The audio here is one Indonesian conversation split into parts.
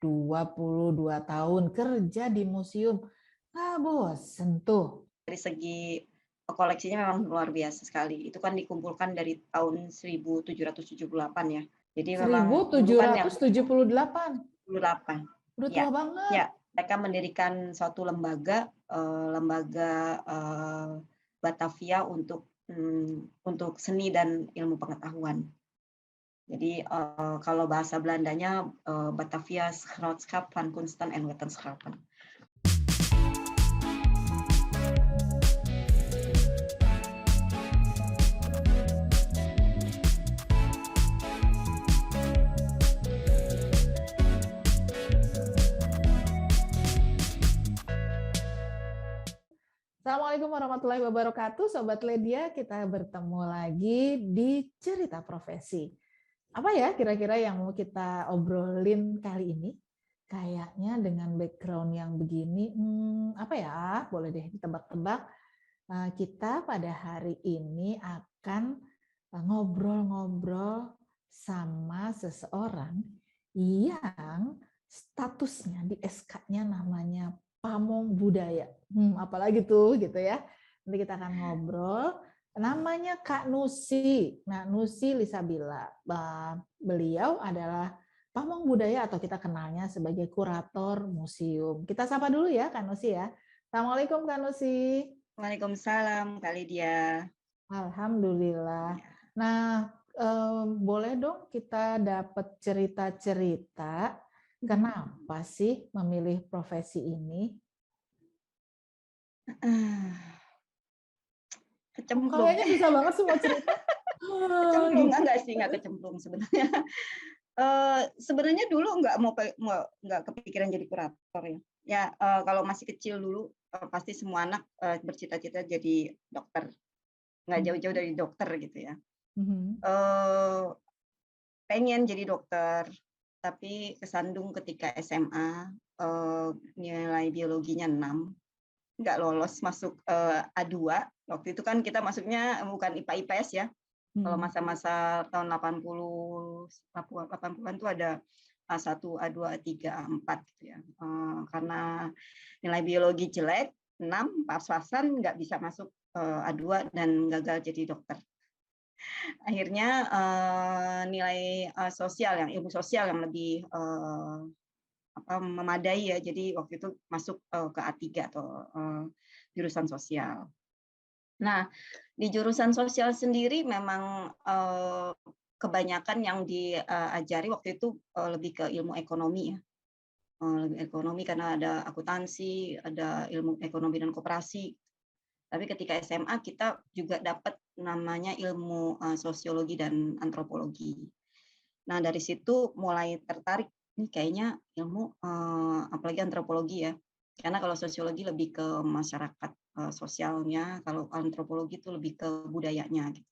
22 tahun kerja di museum. Nggak bosen tuh. Dari segi koleksinya memang luar biasa sekali. Itu kan dikumpulkan dari tahun 1778 ya. Jadi memang dulu kan yang 1778. 78. Udah Ya, tua banget. ya. Mereka mendirikan suatu lembaga Batavia untuk seni dan ilmu pengetahuan. Jadi kalau bahasa Belandanya Batavia Genootschap van Kunsten en Wetenschappen. Assalamualaikum warahmatullahi wabarakatuh, Sobat Ledia. Kita bertemu lagi di Cerita Profesi. Apa ya kira-kira yang mau kita obrolin kali ini? Kayaknya dengan background yang begini, apa ya? Boleh deh ditebak-tebak. Kita pada hari ini akan ngobrol-ngobrol sama seseorang yang statusnya di SK-nya namanya pamong budaya. Apalagi tuh gitu ya. Nanti kita akan ngobrol. Namanya Kak Nusi. Nah, Nusi Lisabila. Beliau adalah pamong budaya atau kita kenalnya sebagai kurator museum. Kita sapa dulu ya Kak Nusi ya. Assalamualaikum Kak Nusi. Waalaikumsalam, Kak Lydia. Alhamdulillah. Ya. Nah, boleh dong kita dapat cerita-cerita kenapa sih memilih profesi ini? Kecemplung. Kayaknya bisa banget semua cerita. Kecemplung, Gitu. enggak kecemplung sebenarnya. Sebenarnya dulu nggak kepikiran jadi kurator ya. Ya kalau masih kecil dulu pasti semua anak bercita-cita jadi dokter. Nggak jauh-jauh dari dokter gitu ya. Pengen jadi dokter, tapi kesandung ketika SMA nilai biologinya 6, nggak lolos masuk A2. Waktu itu kan kita masuknya bukan IPA IPS ya. Kalau masa-masa tahun 80-an itu ada A1, A2, A3, A4 gitu ya. Karena nilai biologi jelek, 6, pas-pasan nggak bisa masuk A2 dan gagal jadi dokter. Akhirnya nilai ilmu sosial yang lebih memadai ya. Jadi waktu itu masuk ke A3 atau jurusan sosial. Nah, di jurusan sosial sendiri memang kebanyakan yang diajari waktu itu lebih ke ilmu ekonomi ya. Lebih ekonomi karena ada akuntansi, ada ilmu ekonomi dan koperasi. Tapi ketika SMA kita juga dapat namanya ilmu sosiologi dan antropologi. Nah, dari situ mulai tertarik nih kayaknya ilmu apalagi antropologi ya. Karena kalau sosiologi lebih ke masyarakat sosialnya, kalau antropologi itu lebih ke budayanya gitu.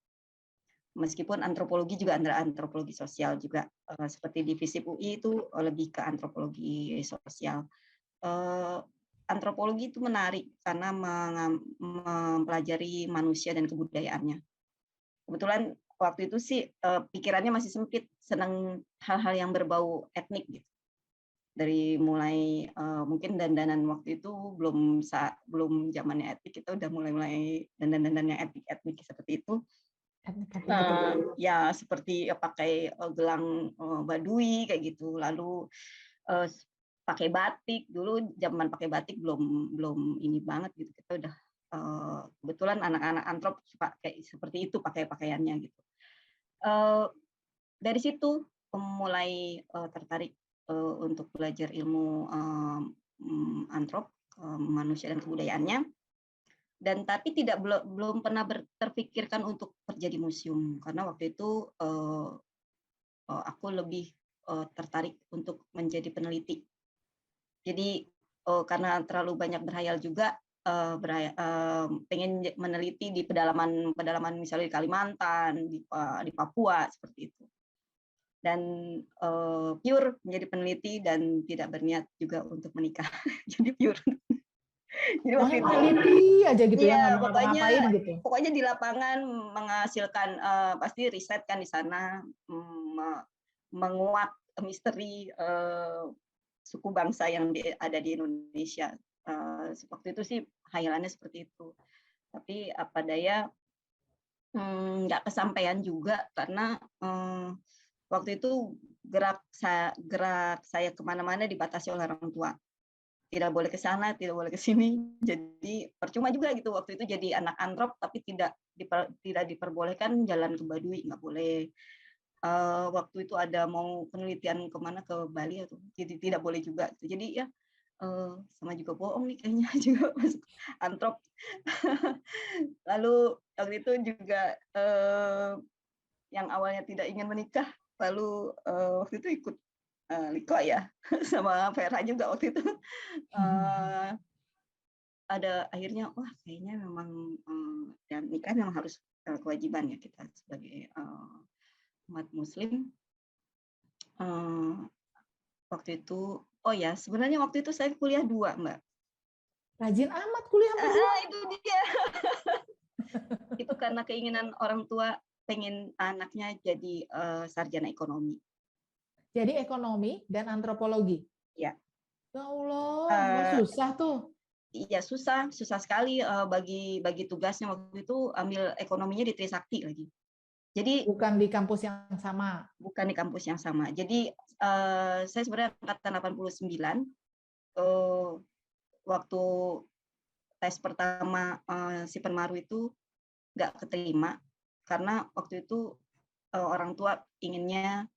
Meskipun antropologi juga ada antropologi sosial juga, seperti di FISIP UI itu lebih ke antropologi sosial. Antropologi itu menarik karena mempelajari manusia dan kebudayaannya. Kebetulan waktu itu sih pikirannya masih sempit, senang hal-hal yang berbau etnik gitu. Dari mulai mungkin dandanan waktu itu belum zamannya etnik, kita udah mulai dandan-dandan yang etnik seperti itu. Ya seperti pakai gelang Baduy kayak gitu, lalu pakai batik. Dulu zaman pakai batik belum ini banget gitu, kita udah kebetulan anak-anak antrop pakai seperti itu pakai pakaiannya gitu. Dari situ mulai tertarik untuk belajar ilmu antrop, manusia dan kebudayaannya. Dan tapi belum pernah terpikirkan untuk kerja di museum karena waktu itu aku lebih tertarik untuk menjadi peneliti. Jadi karena terlalu banyak berhayal juga, pengen meneliti di pedalaman misalnya di Kalimantan, di Papua seperti itu. Dan pure menjadi peneliti dan tidak berniat juga untuk menikah. Jadi pure. Jadi waktu itu Peneliti aja gitu ya, nggak mau ngapa-ngapain gitu. Pokoknya di lapangan menghasilkan pasti riset kan di sana, menguak misteri suku bangsa yang ada di Indonesia. Waktu itu sih hayalannya seperti itu. Tapi apa daya nggak kesampaian juga karena waktu itu gerak saya kemana-mana dibatasi oleh orang tua. Tidak boleh ke sana, tidak boleh ke sini. Jadi percuma juga gitu waktu itu jadi anak antrop tapi tidak diperbolehkan jalan ke Baduy, nggak boleh. Waktu itu ada mau penelitian kemana ke Bali atau jadi tidak boleh juga. Jadi ya sama juga bohong nih kayaknya juga masuk antrop. Lalu waktu itu juga yang awalnya tidak ingin menikah, lalu waktu itu ikut Liko ya sama Vera juga waktu itu. Ada akhirnya wah kayaknya memang dan nikah memang harus kewajiban ya kita sebagai umat Muslim. Waktu itu oh ya sebenarnya waktu itu saya kuliah 2 Mbak. Rajin amat kuliah berdua. Itu dia. Itu karena keinginan orang tua pengen anaknya jadi sarjana ekonomi. Jadi ekonomi dan antropologi. Ya. Ya Allah, susah tuh. Iya susah sekali bagi tugasnya waktu itu ambil ekonominya di Trisakti lagi. Jadi bukan di kampus yang sama. Bukan di kampus yang sama. Jadi saya sebenarnya angkatan 89 waktu tes pertama si Penmaru itu nggak keterima karena waktu itu orang tua inginnya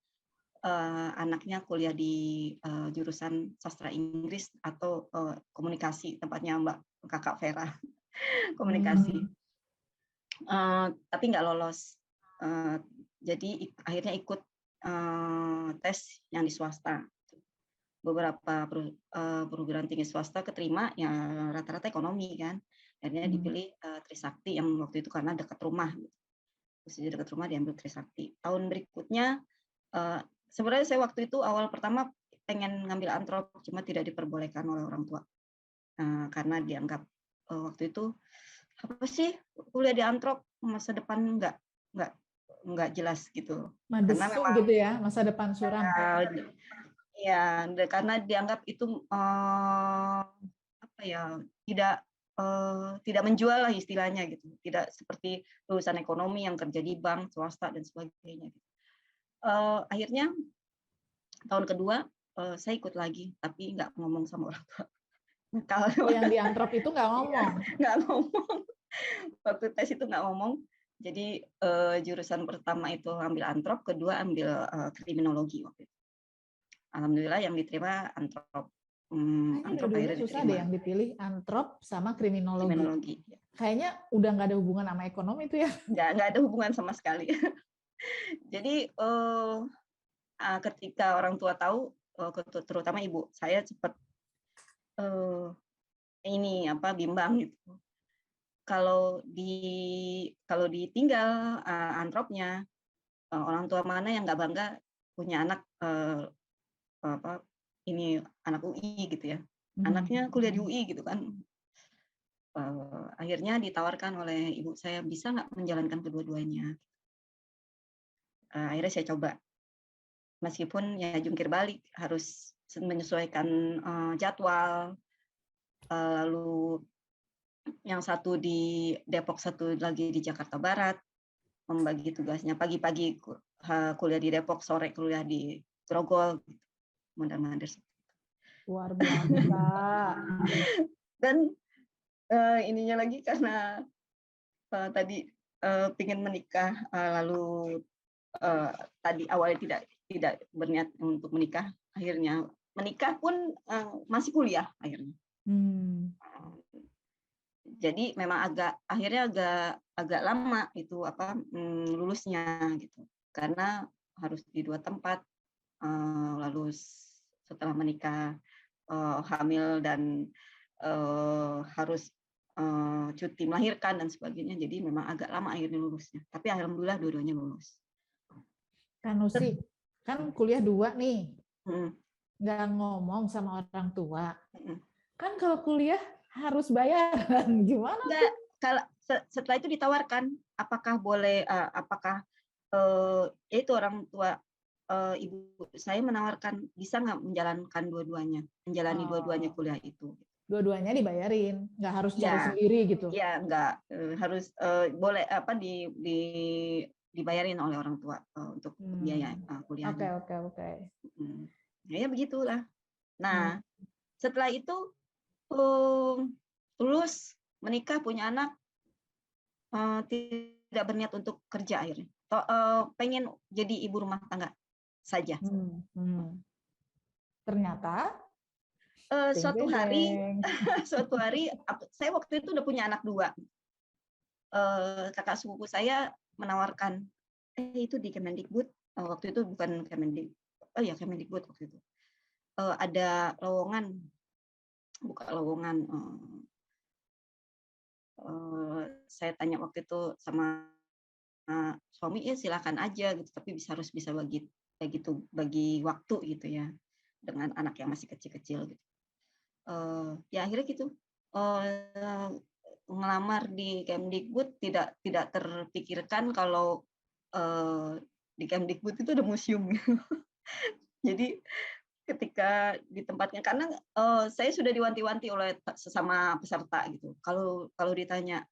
anaknya kuliah di jurusan sastra Inggris atau komunikasi, tempatnya Kakak Vera komunikasi. Tapi nggak lolos. Jadi akhirnya ikut tes yang di swasta. Beberapa perguruan tinggi swasta keterima ya rata-rata ekonomi kan. Akhirnya dipilih Trisakti yang waktu itu karena dekat rumah. Terus dekat rumah diambil Trisakti. Tahun berikutnya sebenarnya saya waktu itu awal pertama pengen ngambil antrop cuma tidak diperbolehkan oleh orang tua. Karena dianggap waktu itu apa sih kuliah di antrop masa depan nggak jelas gitu. Karena memang gitu ya, masa depan suram. Ya, karena dianggap itu apa ya tidak menjual lah istilahnya gitu, tidak seperti lulusan ekonomi yang kerja di bank, swasta dan sebagainya. Akhirnya tahun kedua saya ikut lagi, tapi nggak ngomong sama orang tua. Kalau yang di antrop itu nggak ngomong? Nggak ngomong. Waktu tes itu nggak ngomong. Jadi jurusan pertama itu ambil antrop, kedua ambil kriminologi waktu itu. Alhamdulillah yang diterima antrop. Antrop akhirnya susah deh yang dipilih antrop sama kriminologi. Kayaknya udah nggak ada hubungan sama ekonomi itu ya? Nggak ada hubungan sama sekali. Jadi ketika orang tua tahu, terutama ibu saya cepat bimbang gitu. Kalau ditinggal antropnya, orang tua mana yang nggak bangga punya anak anak UI gitu ya, anaknya kuliah di UI gitu kan. Akhirnya ditawarkan oleh ibu saya bisa nggak menjalankan kedua-duanya. Akhirnya saya coba, meskipun ya jungkir balik harus menyesuaikan jadwal, lalu yang satu di Depok, satu lagi di Jakarta Barat, membagi tugasnya pagi-pagi kuliah di Depok, sore kuliah di Grogol, mondar-mandir. Luar biasa. Dan ininya lagi karena tadi ingin menikah, lalu tadi awalnya tidak berniat untuk menikah, akhirnya menikah pun masih kuliah akhirnya. Jadi memang akhirnya agak lama itu lulusnya gitu, karena harus di 2 tempat, lalu setelah menikah hamil dan harus cuti melahirkan dan sebagainya, jadi memang agak lama akhirnya lulusnya. Tapi alhamdulillah dua-duanya lulus. Kan Nusi, kan kuliah 2 nih, nggak ngomong sama orang tua. Kan kalau kuliah harus bayaran, gimana? Nggak, kalau setelah itu ditawarkan, apakah boleh, itu orang tua ibu saya menawarkan bisa nggak menjalani dua-duanya Oh, kuliah itu. dua-duanya dibayarin, nggak harus cari Ya, sendiri gitu. ya enggak harus boleh apa dibayarin oleh orang tua untuk biaya Oke, kuliahnya. oke, oke. Ya begitulah. Hmm. Nah, setelah itu lulus, menikah, punya anak, tidak berniat untuk kerja akhirnya. Pengen jadi ibu rumah tangga saja. Ternyata, ting, Suatu ting, hari, ting. saya waktu itu udah punya anak 2. Kakak sepupu saya menawarkan, itu di Kemendikbud, waktu itu bukan Kemendikbud waktu itu. Ada lowongan, buka lowongan. Saya tanya waktu itu sama suami, ya silakan aja gitu, tapi harus bisa bagi kayak gitu, bagi waktu gitu ya, dengan anak yang masih kecil-kecil gitu. Ya akhirnya gitu, ngelamar di Kemdikbud tidak terpikirkan kalau di Kemdikbud itu ada museum. Jadi ketika ditempatkan, karena saya sudah diwanti-wanti oleh sesama peserta gitu. Kalau ditanya,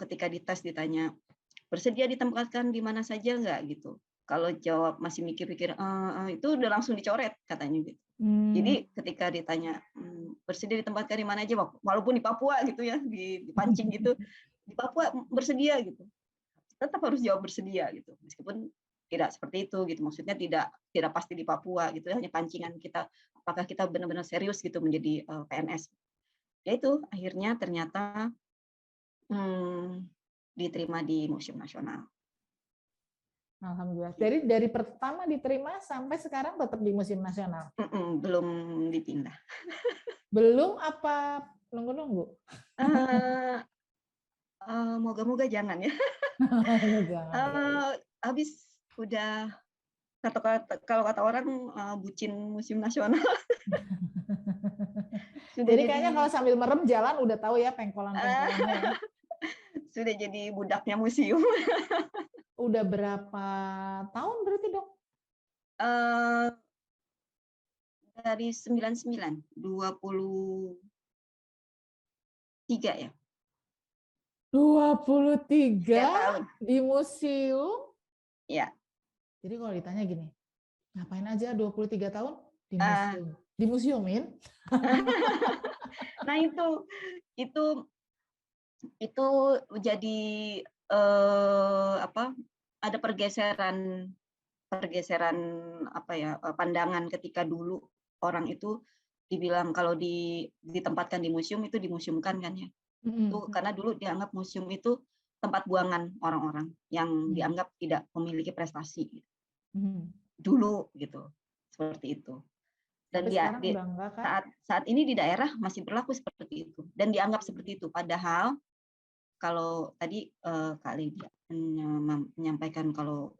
ketika dites ditanya, bersedia ditempatkan di mana saja nggak gitu. Kalau jawab masih mikir-mikir, itu udah langsung dicoret katanya gitu. Jadi ketika ditanya, bersedia ditempatkan di mana aja, walaupun di Papua gitu ya, dipancing gitu, di Papua bersedia gitu. Tetap harus jawab bersedia gitu, meskipun tidak seperti itu gitu. Maksudnya tidak pasti di Papua gitu, hanya pancingan kita, apakah kita benar-benar serius gitu menjadi PNS. Ya itu akhirnya ternyata diterima di Museum Nasional. Alhamdulillah. Dari pertama diterima sampai sekarang tetap di Museum Nasional. Belum dipindah. Belum apa nunggu-nunggu? Moga-moga jangan ya. Jangan, ya. Habis udah kalau kata orang bucin Museum Nasional. Sudah Jadi jadi kayaknya kalau sambil merem jalan udah tahu ya pengkolan-pengkolannya ya. sudah jadi budaknya museum. Udah berapa tahun berarti dong? Dari 99, 23 ya. 23 tahun. di museum? Ya. Jadi kalau ditanya gini, ngapain aja 23 tahun di Uh, museum? Di museumin? nah itu jadi ada pergeseran pandangan ketika dulu orang itu dibilang kalau ditempatkan di museum itu dimuseumkan kan ya. Itu karena dulu dianggap museum itu tempat buangan orang-orang yang dianggap tidak memiliki prestasi dulu gitu, seperti itu. Dan Tapi sekarang udah enggak, Kak? saat ini di daerah masih berlaku seperti itu dan dianggap seperti itu. Padahal kalau tadi Kak Lydia menyampaikan kalau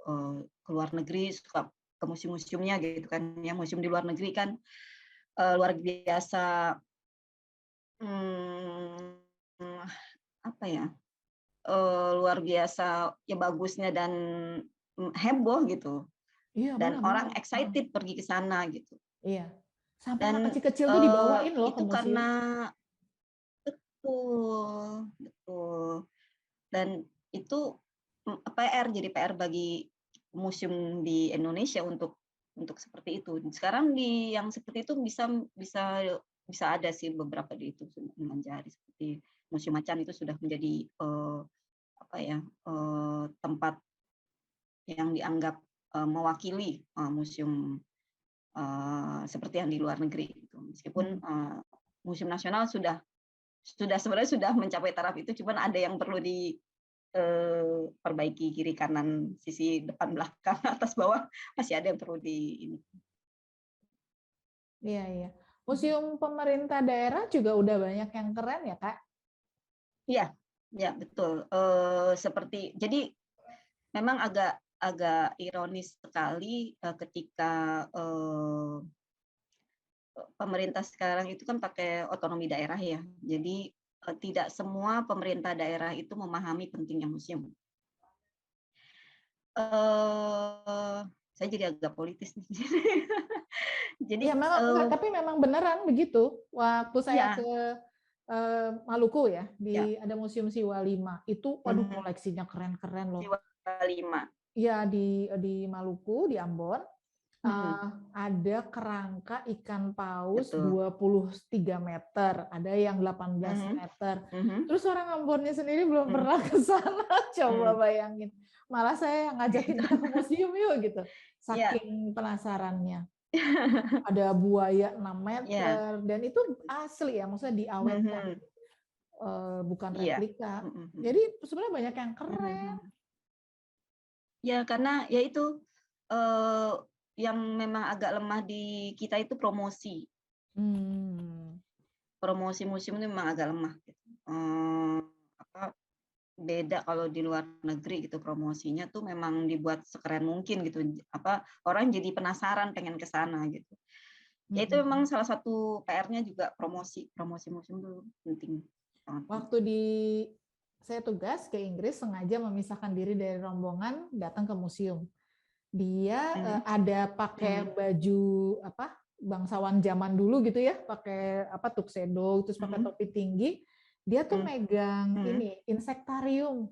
ke luar negeri suka ke museum-museumnya gitu kan, ya museum di luar negeri kan luar biasa luar biasa ya bagusnya dan heboh gitu. Iya, Dan orang benar-benar. excited pergi ke sana gitu. Iya. Sampai anak Dan kecil-kecil tuh dibawain loh ke itu museum. karena betul. Dan itu PR, jadi PR bagi museum di Indonesia untuk seperti itu. Sekarang yang seperti itu bisa ada sih beberapa di itu Manjari, seperti Museum Macan itu sudah menjadi tempat yang dianggap mewakili museum seperti yang di luar negeri. Meskipun Museum Nasional sebenarnya sudah mencapai taraf itu, cuman ada yang perlu diperbaiki, kiri kanan, sisi depan belakang, atas bawah masih ada yang perlu di ini. Iya, iya. Museum pemerintah daerah juga udah banyak yang keren ya, Kak? Iya, ya betul. Jadi memang agak ironis sekali ketika pemerintah sekarang itu kan pakai otonomi daerah ya. Jadi tidak semua pemerintah daerah itu memahami pentingnya museum. saya jadi agak politis nih. Jadi Ya memang enggak, tapi memang beneran begitu. Waktu saya iya, ke Maluku ya, ya, ada Museum Siwa 5 itu, waduh mhm, koleksinya keren-keren loh. Siwa 5. Iya di Maluku, di Ambon, Mhm, ada kerangka ikan paus betul. 23 meter, ada yang 18 Mhm, meter. mhm, Terus orang Ambonnya sendiri belum mhm, pernah ke sana, coba mhm. bayangin. Malah saya yang ngajakin dia ke museum yuk gitu, Iya. saking penasarannya. Ada buaya 6 Iya, meter dan itu asli ya, maksudnya diawetkan, mhm, bukan iya, replika. mhm, mhm, Jadi sebenarnya banyak yang mhm, keren. mhm. Ya karena ya itu, eee, yang memang agak lemah di kita itu promosi. Hmm. Promosi museum itu memang agak lemah gitu, apa, beda kalau di luar negeri gitu promosinya tuh memang dibuat sekeren mungkin gitu, apa, orang jadi penasaran pengen ke sana gitu. Ya itu memang Mhm. salah satu PR-nya juga promosi, promosi museum tuh penting, sangat Waktu penting. saya tugas ke Inggris sengaja memisahkan diri dari rombongan datang ke museum. Dia Mhm, ada pakai mhm, baju apa bangsawan zaman dulu gitu ya, pakai apa tuxedo, terus pakai mhm, topi tinggi. Dia tuh mhm, megang mhm, ini insektarium,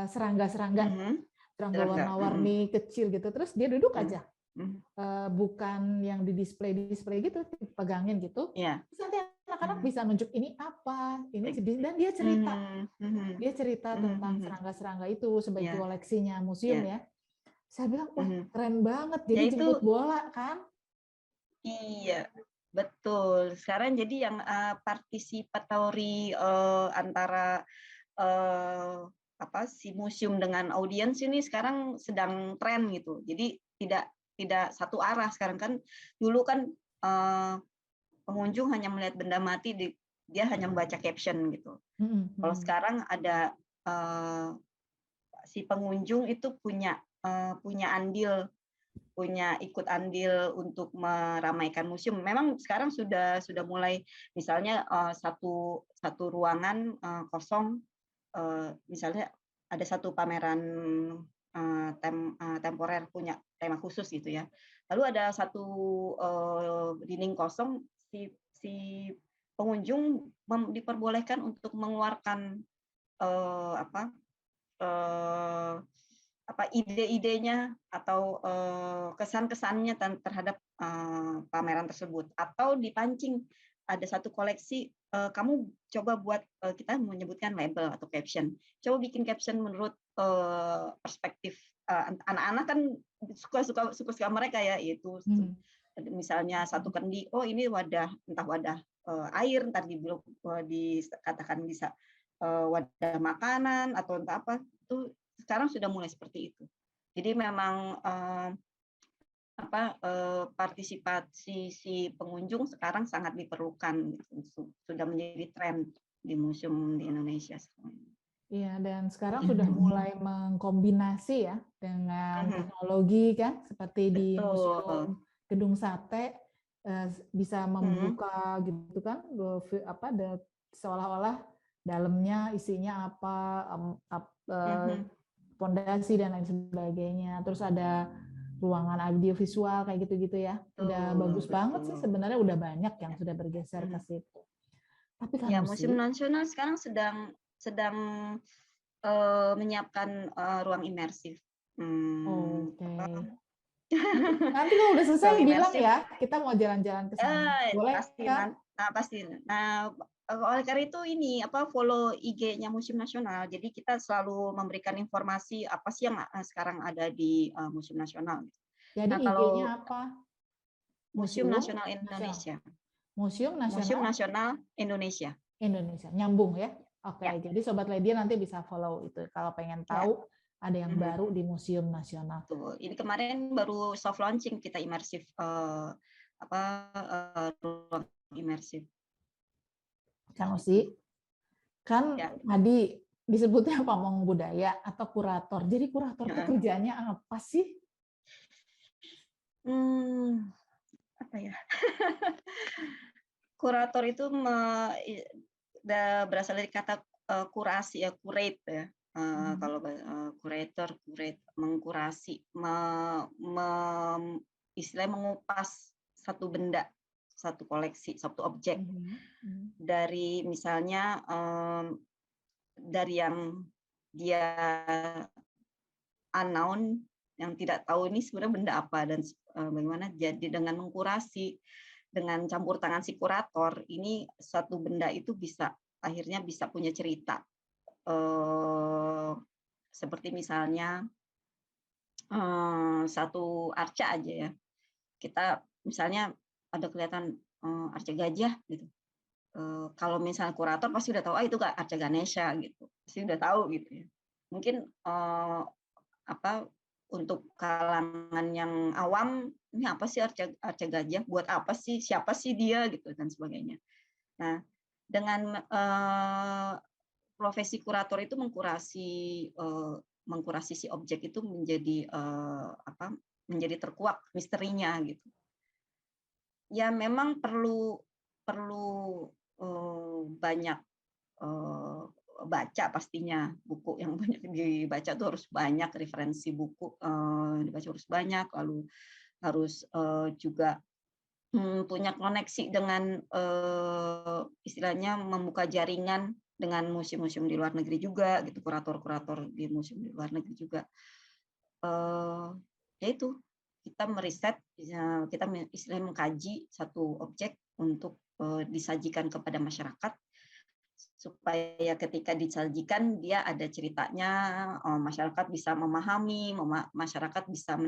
serangga-serangga, mhm, serangga serangga, mhm, warna-warni kecil gitu. Terus dia duduk mhm, aja, mhm, bukan yang di display-display gitu, dipegangin gitu. iya, Terus nanti anak-anak mhm, bisa nunjuk ini apa, ini baik, dan dia cerita. mhm, mhm, Dia cerita mhm, tentang mhm, serangga-serangga itu sebagai iya, koleksinya museum iya, ya. Saya bilang, wah mhm. keren banget, Ya jadi jemput itu bola kan? iya, betul. Sekarang jadi yang, partisipatori, antara, eee, apa, si museum dengan audiens ini sekarang sedang tren gitu. Jadi tidak tidak satu arah sekarang kan, dulu kan, eee, pengunjung hanya melihat benda mati dia hanya membaca caption gitu. Mhm, Kalau mhm. sekarang ada, si pengunjung itu punya andil, punya ikut andil untuk meramaikan museum. Memang sekarang sudah mulai misalnya, satu satu ruangan, kosong, misalnya ada satu pameran, temporer punya tema khusus gitu ya. Lalu ada satu, dinding kosong, si pengunjung diperbolehkan untuk mengeluarkan, apa, eee ide-idenya atau, kesan-kesannya terhadap, pameran tersebut atau dipancing, ada satu koleksi, kamu coba buat, kita menyebutkan label atau caption. Coba bikin caption menurut, perspektif, anak-anak kan suka-suka mereka ya, yaitu Mhm. misalnya satu kendi, oh ini wadah, entah wadah, air, entar dikatakan bisa, wadah makanan atau entah apa, itu sekarang sudah mulai seperti itu. Jadi memang, partisipasi si pengunjung sekarang sangat diperlukan gitu, sudah menjadi tren di museum di Indonesia sekarang ini. Iya, dan sekarang sudah Mhm, mulai mengkombinasi ya dengan mhm, teknologi kan, seperti di betul, Museum Gedung Sate bisa mhm, membuka gitu kan, seolah-olah dalamnya isinya apa, mhm, pondasi dan lain sebagainya. Terus ada ruangan audiovisual kayak gitu-gitu ya. Udah betul, bagus banget sih betul, sebenarnya, udah banyak yang ya, sudah bergeser ke mhm. situ. Tapi kan Ya, Museum Nusi, Nasional sekarang sedang sedang, menyiapkan, ruang imersif, oke. apa, Nanti kalau udah selesai ruang bilang imersif. ya, kita mau jalan-jalan ke sana. Boleh Pasti kan? pasti. Nah, oleh karena itu ini, apa, follow IG-nya Museum Nasional. Jadi kita selalu memberikan informasi apa sih yang, sekarang ada di, Museum Nasional. Jadi Nah, IG-nya kalau apa? Museum Museum Nasional Nasional. Indonesia, Museum Museum Nasional Nasional Indonesia, Indonesia. Nyambung ya. Oke, ya, jadi Sobat Ledia nanti bisa follow itu. Kalau pengen ya, tahu ada yang mhm, baru di Museum Nasional. betul. Ini kemarin baru soft launching kita imersif, apa, ruang imersif. Kan Usi, kan Ya, tadi disebutnya pamong budaya atau kurator. Jadi kurator itu heeh. kerjanya apa sih? Mmm, apa ya, kurator itu berasal dari kata, kurasi ya, curate ya, Kalau curator mengkurasi, istilahnya mengupas satu benda, satu koleksi, satu objek dari misalnya dari yang dia unknown, yang tidak tahu ini sebenarnya benda apa dan bagaimana. Jadi dengan mengkurasi, dengan campur tangan si kurator, ini satu benda itu akhirnya bisa punya cerita. Seperti misalnya satu arca aja ya. Kita misalnya ada kelihatan arca gajah gitu. Kalau misalnya kurator pasti udah tahu, itu arca Ganesha gitu. Pasti udah tahu gitu ya. Mungkin untuk kalangan yang awam, ini apa sih arca gajah? Buat apa sih? Siapa sih dia gitu dan sebagainya. Nah, dengan profesi kurator itu mengkurasi si objek itu menjadi terkuak misterinya gitu. Ya memang perlu banyak baca, pastinya buku yang banyak dibaca tuh harus banyak, referensi buku dibaca harus banyak, lalu harus juga punya koneksi dengan istilahnya membuka jaringan dengan museum-museum di luar negeri juga gitu, kurator-kurator di museum di luar negeri juga. Yaitu kita meriset, kita istilahnya mengkaji satu objek untuk disajikan kepada masyarakat, supaya ketika disajikan dia ada ceritanya, masyarakat bisa memahami, masyarakat bisa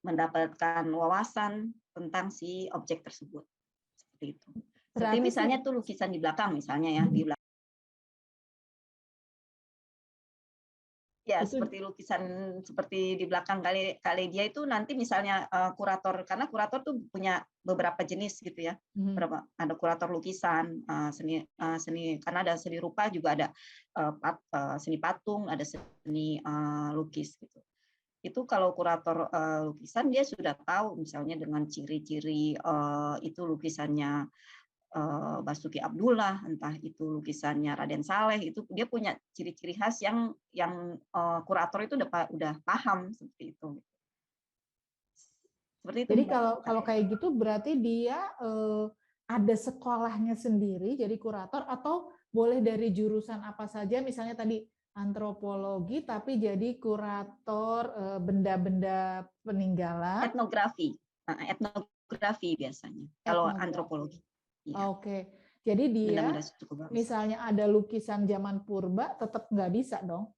mendapatkan wawasan tentang si objek tersebut. Seperti itu. Seperti misalnya tuh lukisan di belakang misalnya ya, di belakang. Ya, seperti lukisan seperti di belakang kali dia itu nanti misalnya kurator, karena kurator tuh punya beberapa jenis gitu ya. Ada kurator lukisan, seni karena ada seni rupa, juga ada seni patung, ada seni lukis gitu. Itu kalau kurator lukisan dia sudah tahu misalnya dengan ciri-ciri itu lukisannya Basuki Abdullah, entah itu lukisannya Raden Saleh, itu dia punya ciri-ciri khas yang kurator itu udah paham seperti itu. Seperti itu. Jadi kalau kayak gitu berarti dia ada sekolahnya sendiri jadi kurator, atau boleh dari jurusan apa saja, misalnya tadi antropologi tapi jadi kurator benda-benda peninggalan. Etnografi biasanya kalau antropologi. Ya. Oke, jadi dia misalnya ada lukisan zaman purba tetap nggak bisa dong?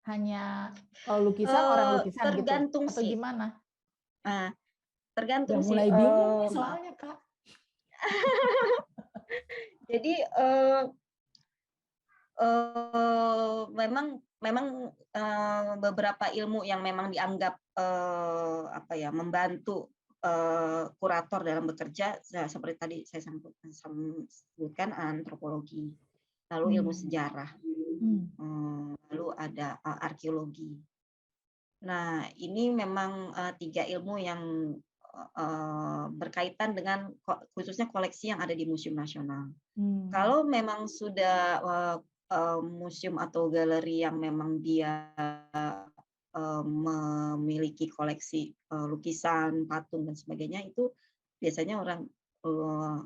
Hanya kalau lukisan orang lukisan tergantung gitu, atau sih. gimana? Tergantung sih. Mulai bingung nih soalnya, Kak. Jadi memang beberapa ilmu yang memang dianggap membantu kurator dalam bekerja, seperti tadi saya sebutkan antropologi, lalu ilmu sejarah, lalu ada arkeologi. Nah, ini memang 3 ilmu yang berkaitan dengan khususnya koleksi yang ada di Museum Nasional. Kalau memang sudah museum atau galeri yang memang dia memiliki koleksi lukisan, patung dan sebagainya, itu biasanya orang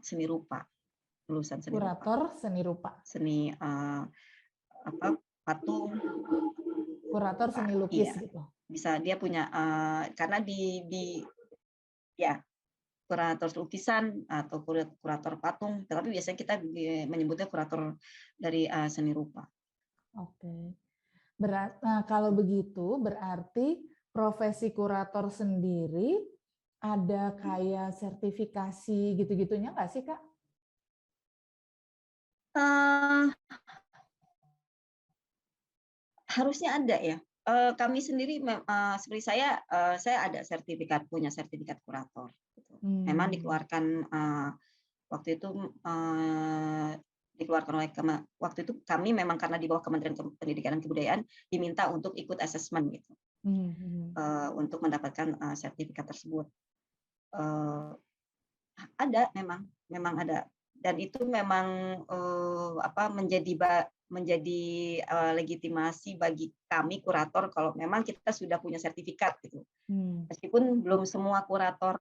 seni rupa, lulusan seni rupa. Kurator seni rupa. Seni patung. Kurator seni lukis iya. gitu. Bisa dia punya karena kurator lukisan atau kurator patung, tapi biasanya kita menyebutnya kurator dari seni rupa. Oke. Nah, kalau begitu berarti profesi kurator sendiri ada kayak sertifikasi gitu-gitunya nggak sih, Kak? Harusnya ada ya. Kami sendiri seperti saya ada punya sertifikat kurator. Memang dikeluarkan waktu itu waktu itu kami memang karena di bawah Kementerian Pendidikan dan Kebudayaan diminta untuk ikut asesmen gitu, untuk mendapatkan sertifikat tersebut. Ada memang ada, dan itu memang menjadi legitimasi bagi kami kurator kalau memang kita sudah punya sertifikat gitu. Meskipun belum semua kurator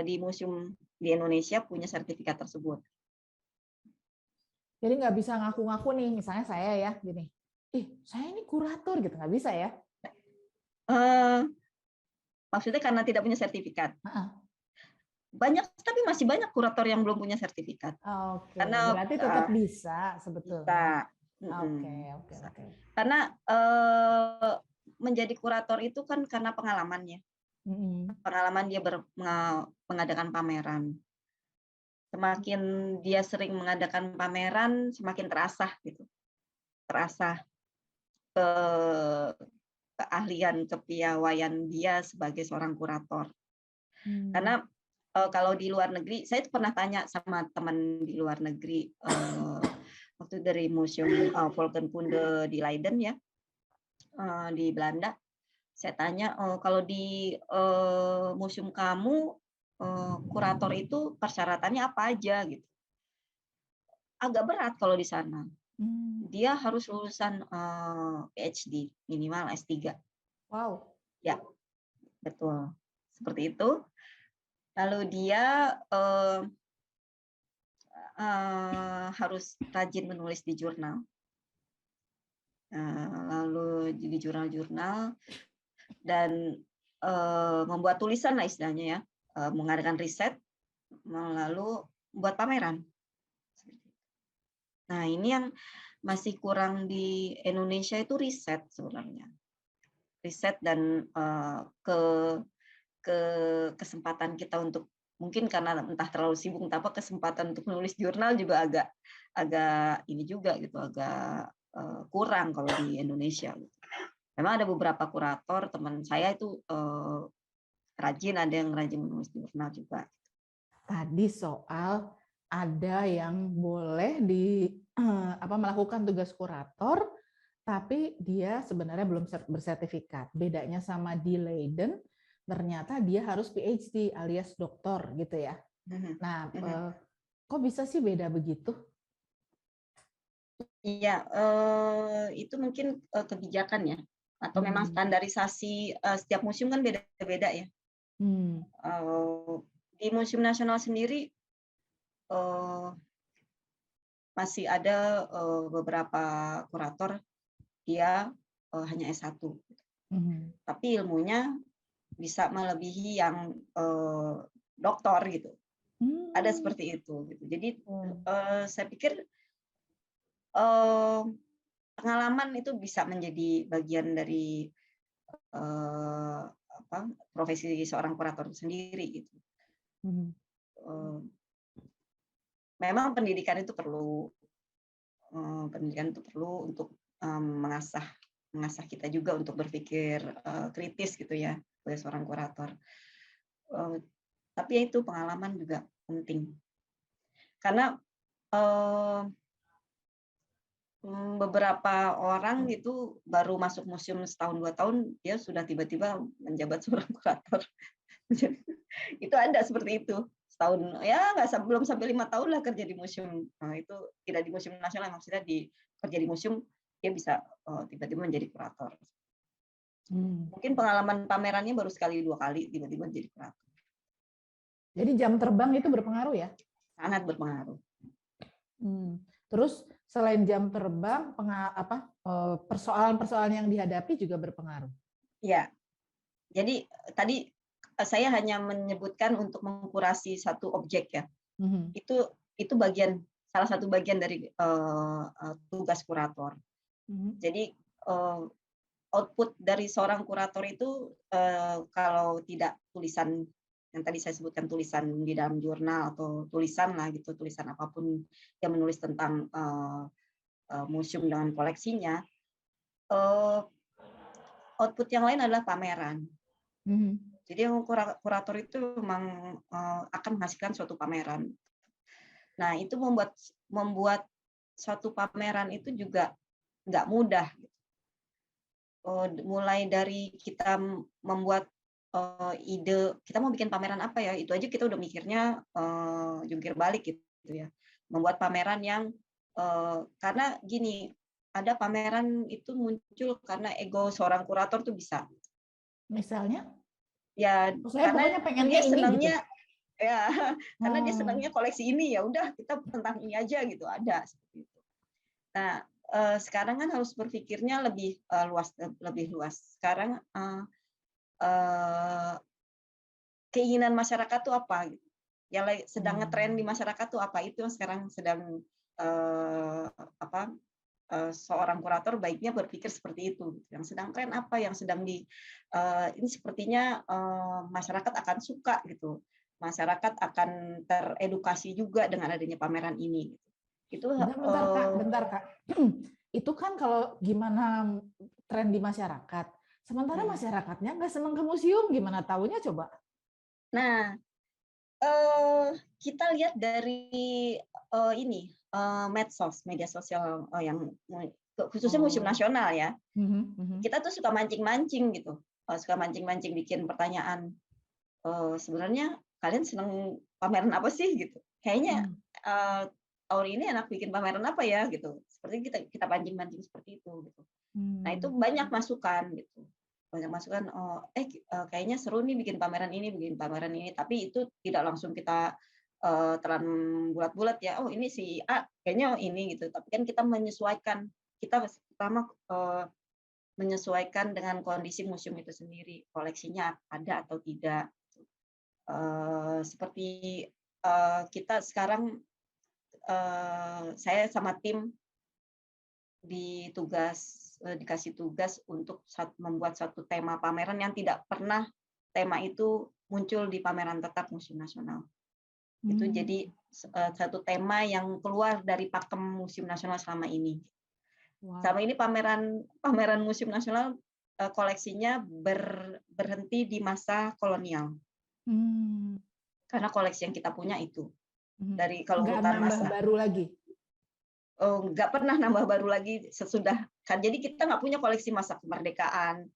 di museum di Indonesia punya sertifikat tersebut. Jadi nggak bisa ngaku-ngaku nih, misalnya saya ya, gini, saya ini kurator gitu, nggak bisa ya? Maksudnya karena tidak punya sertifikat. Heeh. Banyak, tapi masih banyak kurator yang belum punya sertifikat. Oke, Karena berarti tetap bisa sebetulnya. bisa. Oke. Bisa. Karena menjadi kurator itu kan karena pengalamannya. Pengalaman dia mengadakan pameran. Semakin dia sering mengadakan pameran, semakin terasa gitu. Terasa keahlian, kepiawaian dia sebagai seorang kurator. Karena kalau di luar negeri, saya pernah tanya sama teman di luar negeri, waktu dari Museum Volkenkunde di Leiden ya, di Belanda. Saya tanya, kalau di museum kamu, kurator itu persyaratannya apa aja gitu. Agak berat kalau di sana. Dia harus lulusan PhD, minimal S3. Wow. Ya, betul. Seperti itu. Lalu dia harus rajin menulis di jurnal. Lalu di jurnal-jurnal dan membuat tulisan lah istilahnya ya, mengadakan riset, lalu buat pameran. Nah, ini yang masih kurang di Indonesia itu riset sebenarnya. Riset dan kesempatan kita untuk mungkin karena entah terlalu sibuk entah apa kesempatan untuk menulis jurnal juga agak ini juga gitu, agak kurang kalau di Indonesia. Memang ada beberapa kurator teman saya itu rajin, ada yang rajin menulis jurnal juga. Tadi soal ada yang boleh melakukan tugas kurator, tapi dia sebenarnya belum bersertifikat. Bedanya sama di Leiden, ternyata dia harus PhD alias doktor gitu ya. Nah, kok bisa sih beda begitu? Iya, itu mungkin kebijakan ya, atau memang standarisasi setiap museum kan beda-beda ya. Di Museum Nasional sendiri masih ada beberapa kurator dia hanya S1, tapi ilmunya bisa melebihi yang doktor gitu. Ada seperti itu. Gitu. Jadi saya pikir pengalaman itu bisa menjadi bagian dari profesi seorang kurator sendiri gitu. Memang pendidikan itu perlu untuk mengasah kita juga untuk berpikir kritis gitu ya sebagai seorang kurator. Tapi ya itu pengalaman juga penting karena beberapa orang gitu baru masuk museum setahun 2 tahun dia sudah tiba-tiba menjabat seorang kurator. Itu ada seperti itu. Setahun ya belum sampai 5 tahun lah kerja di museum. Nah, itu tidak di Museum Nasional, maksudnya kerja di museum dia bisa tiba-tiba menjadi kurator. Mungkin pengalaman pamerannya baru sekali 2 kali tiba-tiba menjadi kurator. Jadi jam terbang itu berpengaruh ya? Sangat berpengaruh. Terus selain jam terbang, persoalan-persoalan yang dihadapi juga berpengaruh. Ya, jadi tadi saya hanya menyebutkan untuk mengkurasi satu objek ya. Itu salah satu bagian dari tugas kurator. Jadi output dari seorang kurator itu kalau tidak tulisan yang tadi saya sebutkan, tulisan di dalam jurnal atau tulisan lah gitu, tulisan apapun yang menulis tentang museum dengan koleksinya, output yang lain adalah pameran. Jadi yang kurator itu memang akan menghasilkan suatu pameran. Nah, itu membuat suatu pameran itu juga nggak mudah. Mulai dari kita membuat ide, kita mau bikin pameran apa ya, itu aja kita udah mikirnya jungkir balik gitu ya. Membuat pameran yang Karena gini, ada pameran itu muncul karena ego seorang kurator tuh bisa. Misalnya, Ya, saya karena pokoknya pengennya dia ini gitu. senangnya ya, karena dia Oh. senangnya koleksi ini, ya udah kita tentang ini aja gitu, ada seperti itu. Nah, sekarang kan harus berpikirnya lebih luas. Sekarang keinginan masyarakat tuh apa gitu. Yang sedang ngetren di masyarakat tuh apa, itu yang sekarang sedang apa seorang kurator baiknya berpikir seperti itu. Yang sedang tren apa, yang sedang ini sepertinya masyarakat akan suka gitu. Masyarakat akan teredukasi juga dengan adanya pameran ini. Itu Bentar Kak. Itu kan kalau gimana tren di masyarakat. Sementara masyarakatnya nggak senang ke museum, gimana taunya coba? Nah, kita lihat dari ini medsos, media sosial yang khususnya Museum Nasional ya. Kita tuh suka mancing-mancing gitu, suka mancing-mancing bikin pertanyaan. Sebenarnya kalian seneng pameran apa sih gitu? Kayaknya tahun ini enak bikin pameran apa ya gitu. Seperti kita pancing-pancing seperti itu gitu. Nah itu banyak masukan gitu. Banyak masukan, kayaknya seru nih bikin pameran ini, tapi itu tidak langsung kita telan bulat-bulat ya, oh ini si A kayaknya ini gitu, tapi kan kita menyesuaikan, kita pertama menyesuaikan dengan kondisi museum itu sendiri, koleksinya ada atau tidak. Seperti kita sekarang, saya sama tim dikasih tugas untuk membuat satu tema pameran yang tidak pernah tema itu muncul di pameran tetap Museum Nasional. Itu jadi satu tema yang keluar dari pakem Museum Nasional selama ini. Selama ini pameran Museum Nasional koleksinya berhenti di masa kolonial. Karena koleksi yang kita punya itu dari kalau hutan masa. Baru lagi. Nggak pernah nambah baru lagi sesudah kan, jadi kita nggak punya koleksi masa kemerdekaan,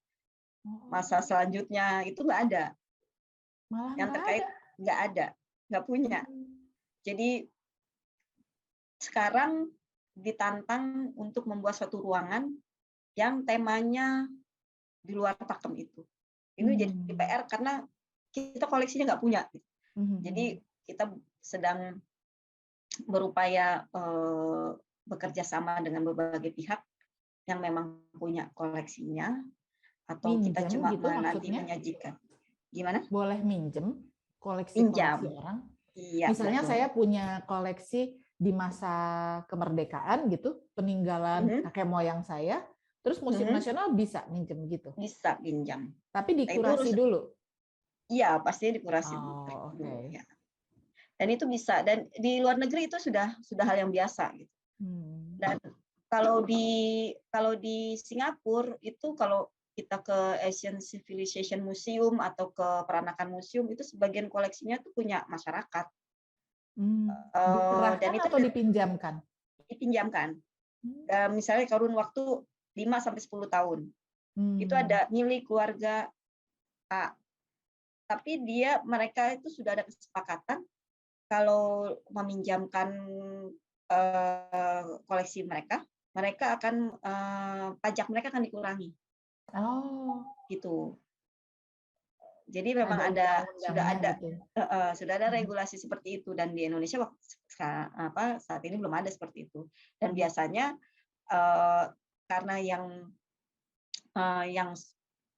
masa selanjutnya itu nggak ada. Malah yang terkait nggak ada, nggak punya. Jadi sekarang ditantang untuk membuat suatu ruangan yang temanya di luar pakem itu. Ini jadi PR karena kita koleksinya nggak punya. Jadi kita sedang berupaya bekerja sama dengan berbagai pihak yang memang punya koleksinya, atau kita cuma gitu, nanti menyajikan. Gimana? Boleh minjem koleksi orang? Iya, misalnya betul. Saya punya koleksi di masa kemerdekaan gitu, peninggalan kakek moyang saya, terus Museum Nasional bisa minjem gitu? Bisa pinjam. Tapi dikurasi dulu? Iya, pastinya dikurasi dulu. Ya. Dan itu bisa, dan di luar negeri itu sudah hal yang biasa gitu. Dan kalau di Singapura itu, kalau kita ke Asian Civilization Museum atau ke Peranakan Museum, itu sebagian koleksinya tuh punya masyarakat. Diserahkan dan itu atau dipinjamkan? Dipinjamkan. Misalnya kurun waktu 5-10 tahun. Itu ada milik keluarga A. Tapi mereka itu sudah ada kesepakatan kalau meminjamkan koleksi mereka akan pajak mereka akan dikurangi. Gitu. Jadi memang sudah ada regulasi seperti itu, dan di Indonesia saat ini belum ada seperti itu. Dan biasanya karena yang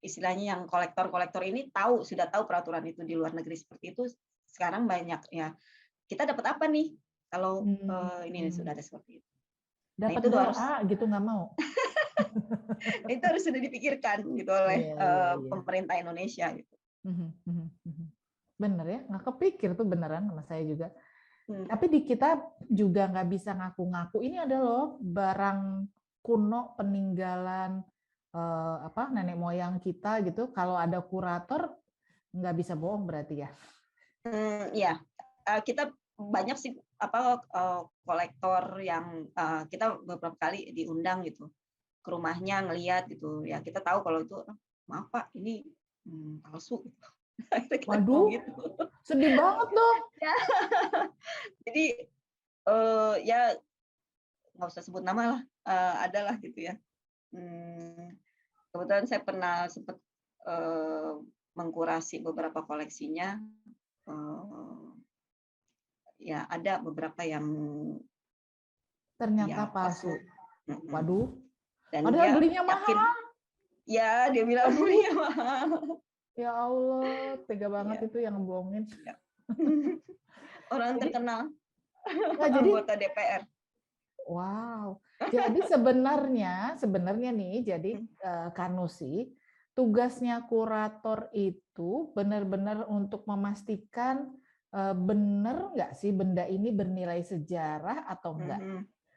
istilahnya yang kolektor ini sudah tahu peraturan itu di luar negeri seperti itu, sekarang banyak ya, kita dapat apa nih kalau ini sudah ada seperti itu. Dapat doa gitu nggak mau. Itu harus sudah dipikirkan gitu oleh pemerintah Indonesia gitu. Bener ya, nggak kepikir tuh beneran sama saya juga. Tapi di kita juga nggak bisa ngaku-ngaku ini ada loh barang kuno peninggalan nenek moyang kita gitu. Kalau ada kurator nggak bisa bohong berarti ya. Iya, kita banyak sih kolektor yang kita beberapa kali diundang gitu ke rumahnya ngelihat gitu ya, kita tahu kalau itu maaf Pak ini palsu. Waduh, gitu. Sedih banget dong. Ya. Jadi ya nggak usah sebut nama lah, adalah gitu ya. Kebetulan saya pernah sempat mengkurasi beberapa koleksinya, ya ada beberapa yang Ternyata dia palsu. Mm-mm. Waduh. Dan Padahal dia belinya yakin, mahal. ya dia bilang Waduh. belinya mahal. Ya Allah, tega banget Ya. itu yang bohongin. Ya. Orang Jadi, terkenal, nah, jadi anggota DPR. wow. Jadi sebenarnya nih, jadi Kanusi, tugasnya kurator itu benar-benar untuk memastikan benar nggak sih benda ini bernilai sejarah atau enggak.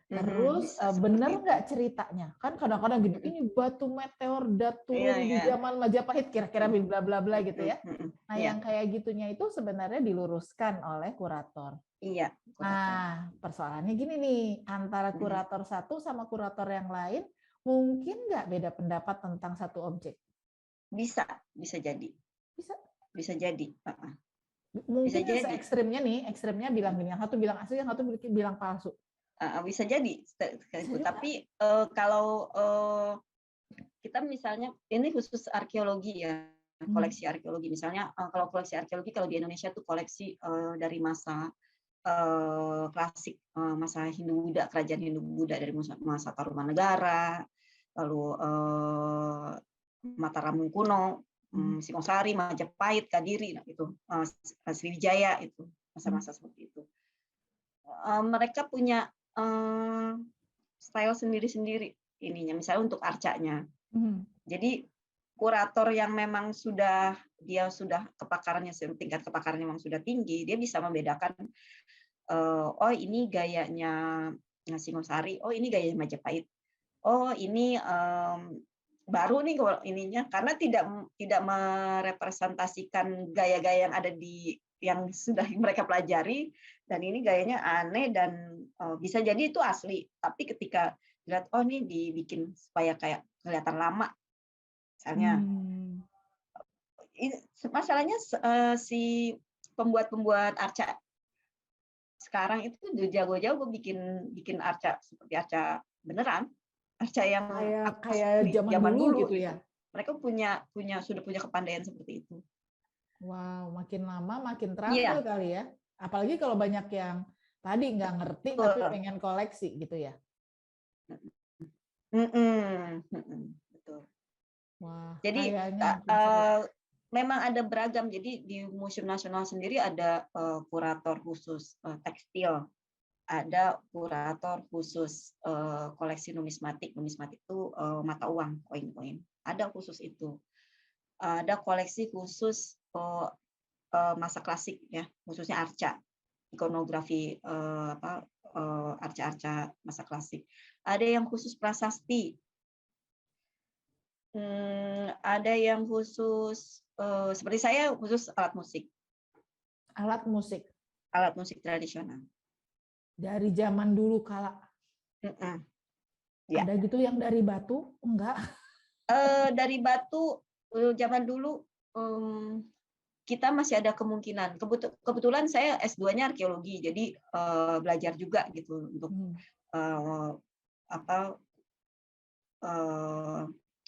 Terus Bisa benar seperti itu. nggak ceritanya? Kan kadang-kadang gini, ini batu meteor turun di Iya. zaman Majapahit, kira-kira bla bla bla gitu ya. Nah, Iya. yang kayak gitunya itu sebenarnya diluruskan oleh kurator. Iya, kurator. Nah, persoalannya gini nih, antara kurator satu sama kurator yang lain, mungkin nggak beda pendapat tentang satu objek? Bisa jadi. Bisa. Bisa jadi. Mungkin yang jadi. ekstrimnya bilang gini, yang satu bilang asli, yang satu bilang palsu. Bisa jadi. Tapi kalau kita misalnya, ini khusus arkeologi ya, koleksi arkeologi. Misalnya kalau koleksi arkeologi, kalau di Indonesia tuh koleksi dari masa klasik, masa Hindu-Buddha, kerajaan Hindu-Buddha, dari masa Tarumanegara, lalu Mataram kuno, Singosari, Majapahit, Kadiri, nah itu Sriwijaya, itu masa-masa seperti itu. Mereka punya style sendiri-sendiri ininya, misalnya untuk arcanya. Jadi kurator yang memang dia sudah kepakarannya, tingkat kepakarannya memang sudah tinggi, dia bisa membedakan, oh ini gayanya Singosari, oh ini gayanya Majapahit, oh ini baru nih kalau ininya, karena tidak merepresentasikan gaya-gaya yang ada yang sudah mereka pelajari, dan ini gayanya aneh dan bisa jadi itu asli, tapi ketika lihat, oh ini dibikin supaya kayak kelihatan lama, misalnya. Masalahnya si pembuat arca sekarang itu jago-jago bikin arca seperti arca beneran, arca yang kayak zaman dulu gitu ya. Mereka sudah punya kepandaian seperti itu. Wow, makin lama makin terampil kali ya. Apalagi kalau banyak yang tadi nggak ngerti tapi pengen koleksi gitu ya. Betul. Wah, jadi memang ada beragam. Jadi di Museum Nasional sendiri ada kurator khusus tekstil, ada kurator khusus koleksi numismatik. Numismatik itu mata uang, koin-koin. Ada khusus itu. Ada koleksi khusus masa klasik ya, khususnya arca, ikonografi arca-arca masa klasik. Ada yang khusus prasasti. Ada yang khusus seperti saya khusus alat musik. Alat musik tradisional. Dari zaman dulu kala. Ya. Ada gitu yang dari batu? Enggak. Dari batu zaman dulu kita masih ada kemungkinan. Kebetulan saya S2-nya arkeologi, jadi belajar juga gitu untuk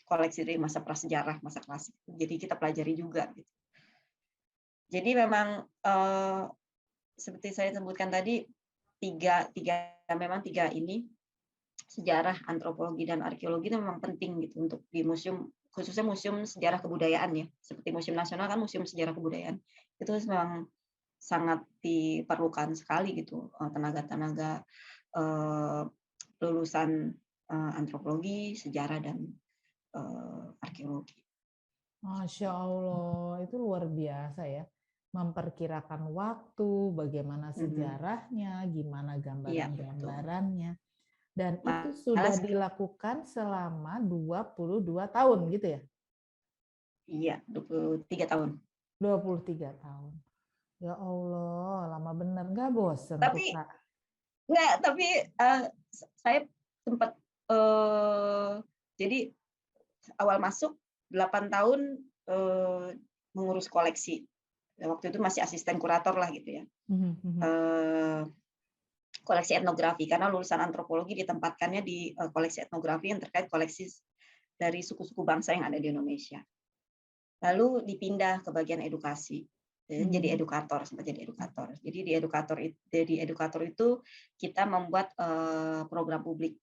koleksi dari masa prasejarah, masa klasik. Jadi kita pelajari juga. Gitu. Jadi memang seperti saya sebutkan tadi, tiga ini, sejarah, antropologi, dan arkeologi itu memang penting gitu untuk di museum, khususnya museum sejarah kebudayaan ya. Seperti Museum Nasional kan museum sejarah kebudayaan. Itu memang sangat diperlukan sekali gitu tenaga-tenaga lulusan antropologi, sejarah, dan arkeologi. Masya Allah, itu luar biasa ya. Memperkirakan waktu, bagaimana sejarahnya, gimana gambaran-gambarannya. Dan itu sudah dilakukan selama 22 tahun gitu ya? Iya, 23 tahun. 23 tahun. Ya Allah, lama bener. Nggak bosen tapi, tuh, Kak? Nggak, tapi saya sempat, jadi awal masuk 8 tahun mengurus koleksi. Waktu itu masih asisten kurator lah gitu ya. koleksi etnografi, karena lulusan antropologi ditempatkannya di koleksi etnografi yang terkait koleksi dari suku-suku bangsa yang ada di Indonesia. Lalu dipindah ke bagian edukasi, jadi edukator, sempat jadi edukator. Jadi di edukator itu kita membuat program publik.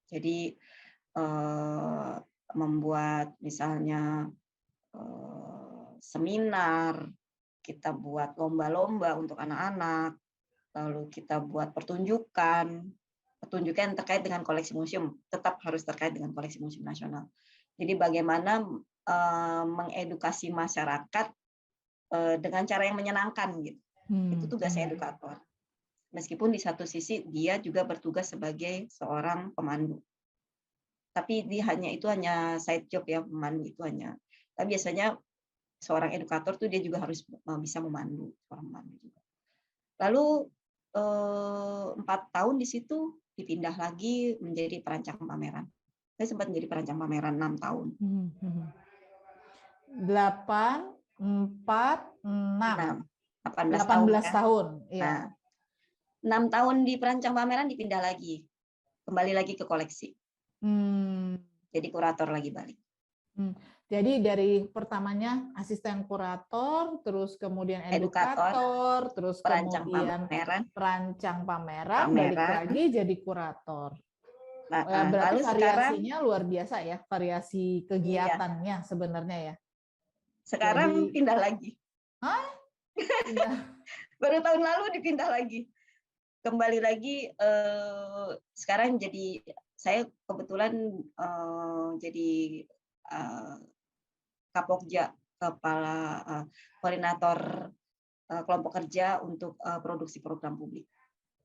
Jadi membuat misalnya seminar, kita buat lomba-lomba untuk anak-anak, lalu kita buat pertunjukan yang terkait dengan koleksi museum, tetap harus terkait dengan koleksi museum nasional. Jadi bagaimana mengedukasi masyarakat dengan cara yang menyenangkan gitu. Itu tugas edukator. Meskipun di satu sisi dia juga bertugas sebagai seorang pemandu. Tapi itu hanya side job ya, pemandu itu hanya. Tapi biasanya seorang edukator tuh dia juga harus bisa memandu, seorang pemandu juga. Lalu 4 tahun di situ dipindah lagi menjadi perancang pameran. Saya sempat menjadi perancang pameran 6 tahun. 8, 4, 6. 18 tahun. Ya. Nah, 6 tahun di perancang pameran dipindah lagi. Kembali lagi ke koleksi. Jadi kurator lagi balik. Jadi dari pertamanya asisten kurator, terus kemudian edukator, terus kemudian perancang pameran, balik lagi jadi kurator. Berarti lalu variasinya sekarang, luar biasa ya, variasi kegiatannya sebenarnya ya. Sekarang pindah lagi. Baru tahun lalu dipindah lagi. Kembali lagi sekarang jadi saya kebetulan jadi Kapokja, kepala koordinator kelompok kerja untuk produksi program publik.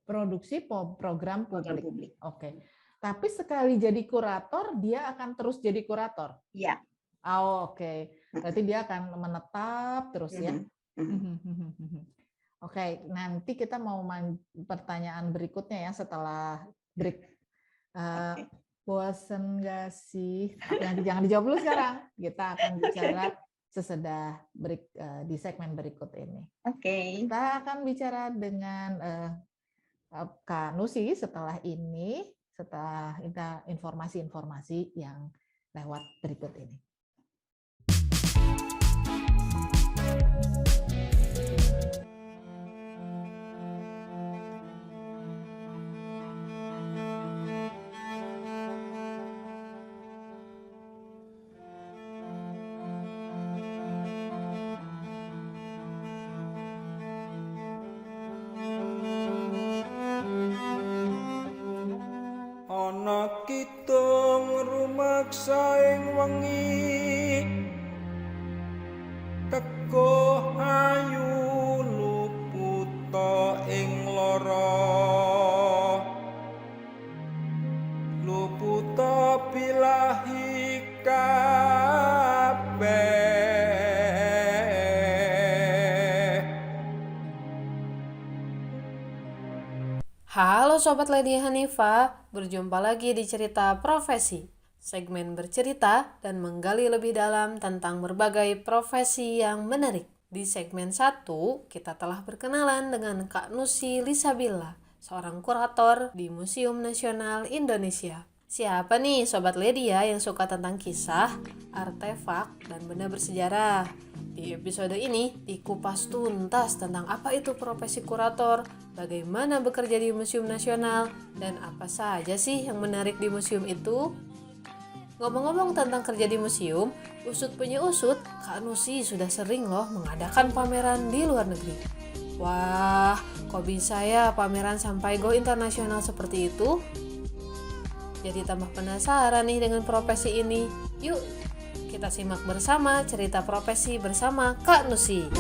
Produksi program publik. Oke. Tapi sekali jadi kurator, dia akan terus jadi kurator? Iya. Oke. Berarti dia akan menetap terus ya? Oke, nanti kita mau pertanyaan berikutnya ya setelah break. Bosen nggak sih? Jangan dijawab dulu sekarang. Kita akan bicara sesudah break di segmen berikut ini. Oke. Kita akan bicara dengan Kak Nusi setelah ini, setelah informasi-informasi yang lewat berikut ini. Saing wengi teko ayu luputa ing lara luputa bilahi kabeh. Halo Sobat Lady Hanifa, berjumpa lagi di Cerita Profesi. Segmen bercerita dan menggali lebih dalam tentang berbagai profesi yang menarik. Di segmen 1, kita telah berkenalan dengan Kak Nusi Lisabilla, seorang kurator di Museum Nasional Indonesia. Siapa nih Sobat Lady ya yang suka tentang kisah, artefak, dan benda bersejarah? Di episode ini, dikupas tuntas tentang apa itu profesi kurator, bagaimana bekerja di Museum Nasional, dan apa saja sih yang menarik di museum itu. Ngomong-ngomong tentang kerja di museum, usut punya usut, Kak Nusi sudah sering loh mengadakan pameran di luar negeri. Wah, kok bisa ya pameran sampai go internasional seperti itu? Jadi tambah penasaran nih dengan profesi ini. Yuk, kita simak bersama cerita profesi bersama Kak Nusi.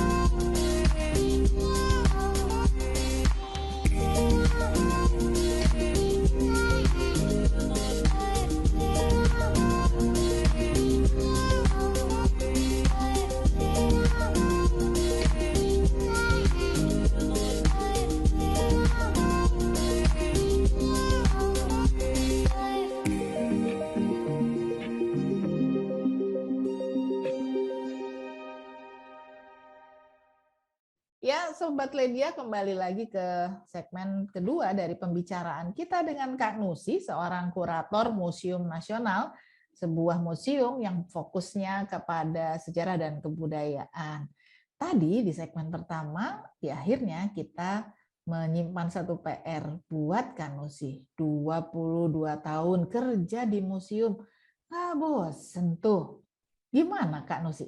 Sobat Ledia, kembali lagi ke segmen kedua dari pembicaraan kita dengan Kak Nusi, seorang kurator Museum Nasional, sebuah museum yang fokusnya kepada sejarah dan kebudayaan. Tadi di segmen pertama, di akhirnya kita menyimpan satu PR buat Kak Nusi. 22 tahun kerja di museum, nggak bosen tuh. Gimana Kak Nusi?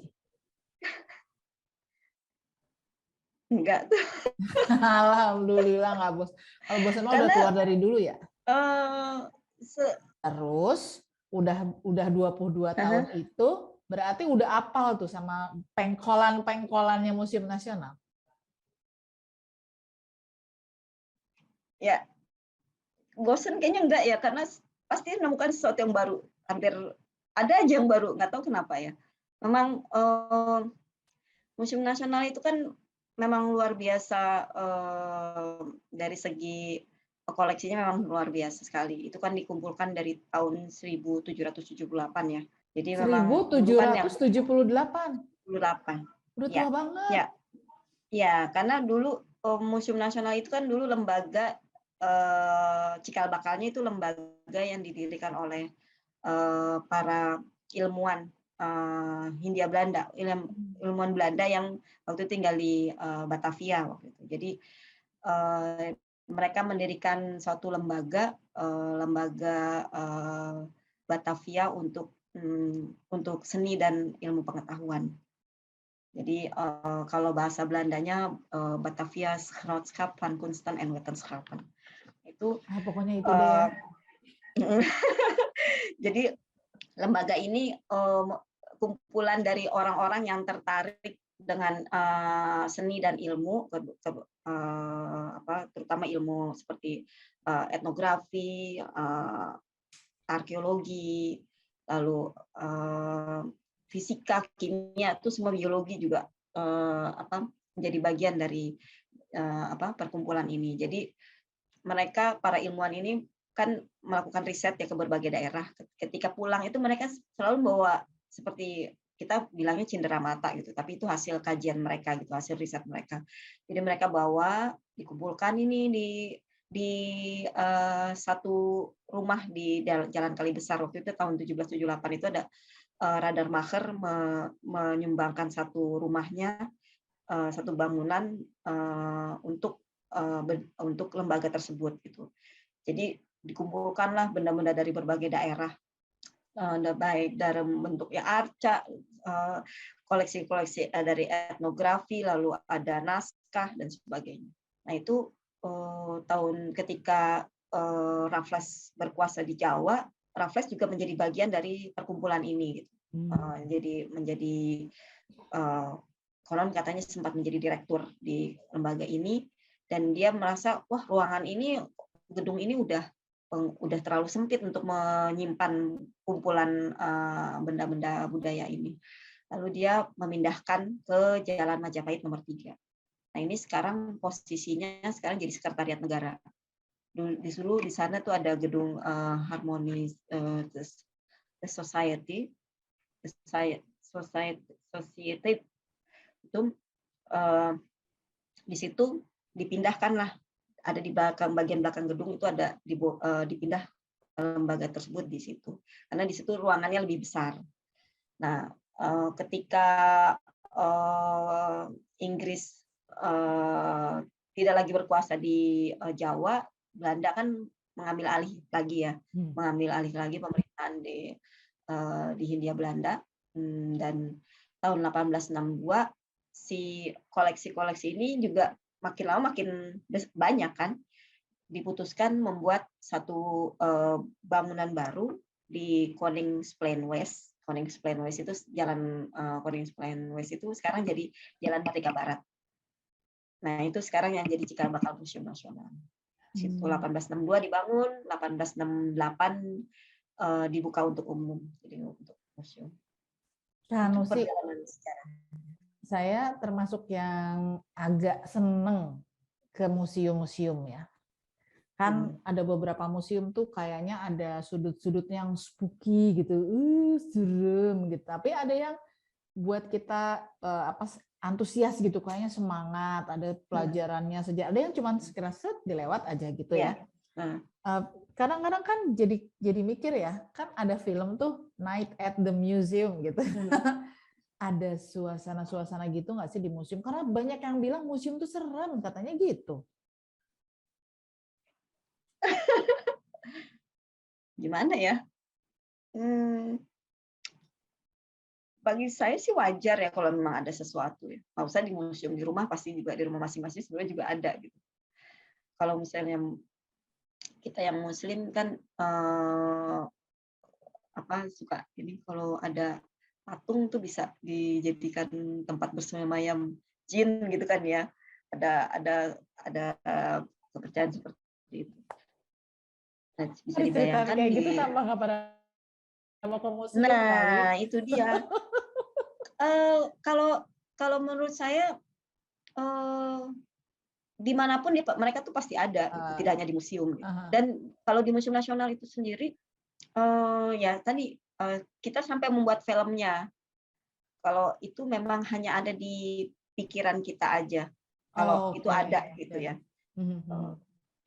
Enggak. Alhamdulillah nggak bos. Kalau bosan mah udah Karena keluar dari dulu ya. se- Terus udah 22 tahun itu berarti udah apal tuh sama pengkolan-pengkolannya Museum Nasional. ya bosen kayaknya enggak ya, karena pasti menemukan sesuatu yang baru. Hampir ada aja yang baru, nggak tahu kenapa ya. Memang Museum Nasional itu kan memang luar biasa, dari segi koleksinya memang luar biasa sekali. Itu kan dikumpulkan dari tahun 1778 ya. Jadi memang dulu kan yang 1778. 78. Udah tua Ya, banget. ya, ya, karena dulu Museum Nasional itu kan dulu lembaga, cikal bakalnya itu lembaga yang didirikan oleh para ilmuwan Hindia Belanda, ilmuwan Belanda yang waktu itu tinggal di Batavia waktu itu. Jadi mereka mendirikan suatu lembaga, Batavia untuk seni dan ilmu pengetahuan. Jadi kalau bahasa Belandanya Batavia Genootschap van Kunsten en Wetenschappen. Itu Pokoknya itu deh ya. Jadi lembaga ini kumpulan dari orang-orang yang tertarik dengan seni dan ilmu, terutama ilmu seperti etnografi, arkeologi, lalu fisika, kimia, itu semua biologi juga menjadi bagian dari perkumpulan ini. Jadi mereka, para ilmuwan ini kan melakukan riset ya ke berbagai daerah. Ketika pulang itu mereka selalu bawa, seperti kita bilangnya cindera mata gitu, tapi itu hasil kajian mereka gitu, hasil riset mereka. Jadi mereka bawa, dikumpulkan ini di satu rumah di Jalan Kali Besar. Waktu itu tahun 1778 itu ada Radermacher menyumbangkan satu rumahnya, satu bangunan untuk lembaga tersebut gitu. Jadi dikumpulkanlah benda-benda dari berbagai daerah, baik dari bentuk ya arca, koleksi-koleksi dari etnografi, lalu ada naskah dan sebagainya. Nah itu tahun ketika Raffles berkuasa di Jawa, Raffles juga menjadi bagian dari perkumpulan ini gitu. Jadi menjadi konon katanya sempat menjadi direktur di lembaga ini, dan dia merasa wah ruangan ini, gedung ini udah terlalu sempit untuk menyimpan kumpulan benda-benda budaya ini. Lalu dia memindahkan ke Jalan Majapahit nomor 3. Nah ini sekarang posisinya jadi Sekretariat Negara. Dulu di sana tuh ada gedung Harmony Society itu di situ dipindahkanlah, ada di bagian belakang gedung itu ada dipindah lembaga tersebut di situ, karena di situ ruangannya lebih besar. Nah ketika Inggris tidak lagi berkuasa di Jawa, Belanda kan mengambil alih lagi pemerintahan di Hindia Belanda, dan tahun 1862 si koleksi-koleksi ini juga makin lama makin banyak kan, diputuskan membuat satu bangunan baru di Koningsplein West. Koningsplein West itu jalan Koningsplein West itu sekarang jadi Jalan Merdeka Barat. Nah itu sekarang yang jadi cikal bakal Museum Nasional. Situ 1862 dibangun, 1868 dibuka untuk umum, jadi untuk museum. Nusi, saya termasuk yang agak seneng ke museum-museum ya. Kan ada beberapa museum tuh kayaknya ada sudut-sudut yang spooky gitu, serem gitu. Tapi ada yang buat kita antusias gitu, kayaknya semangat, ada pelajarannya sejak, ada yang cuma sekedar set dilewat aja gitu ya. Nah, Kadang-kadang kan jadi mikir ya, kan ada film tuh Night at the Museum gitu. Ada suasana-suasana gitu nggak sih di museum? Karena banyak yang bilang museum tuh serem, katanya gitu. gimana ya? Bagi saya sih wajar ya kalau memang ada sesuatu ya. Kalau saya di museum, di rumah pasti juga, di rumah masing-masing sebenarnya juga ada gitu. Kalau misalnya kita yang muslim kan suka ini, kalau ada patung tuh bisa dijadikan tempat bersemayam jin gitu kan ya. Ada kepercayaan seperti itu. Nah, bisa Diceritain dibayangkan kayak di gitu tambah nggak pada mau ke museum kali. Nah, itu dia. Kalau menurut saya dimanapun mereka tuh pasti ada, gitu. Tidak hanya di museum. Gitu. Dan kalau di Museum Nasional itu sendiri, ya tadi kita sampai membuat filmnya. Kalau itu memang hanya ada di pikiran kita aja. Kalau itu ada gitu ya.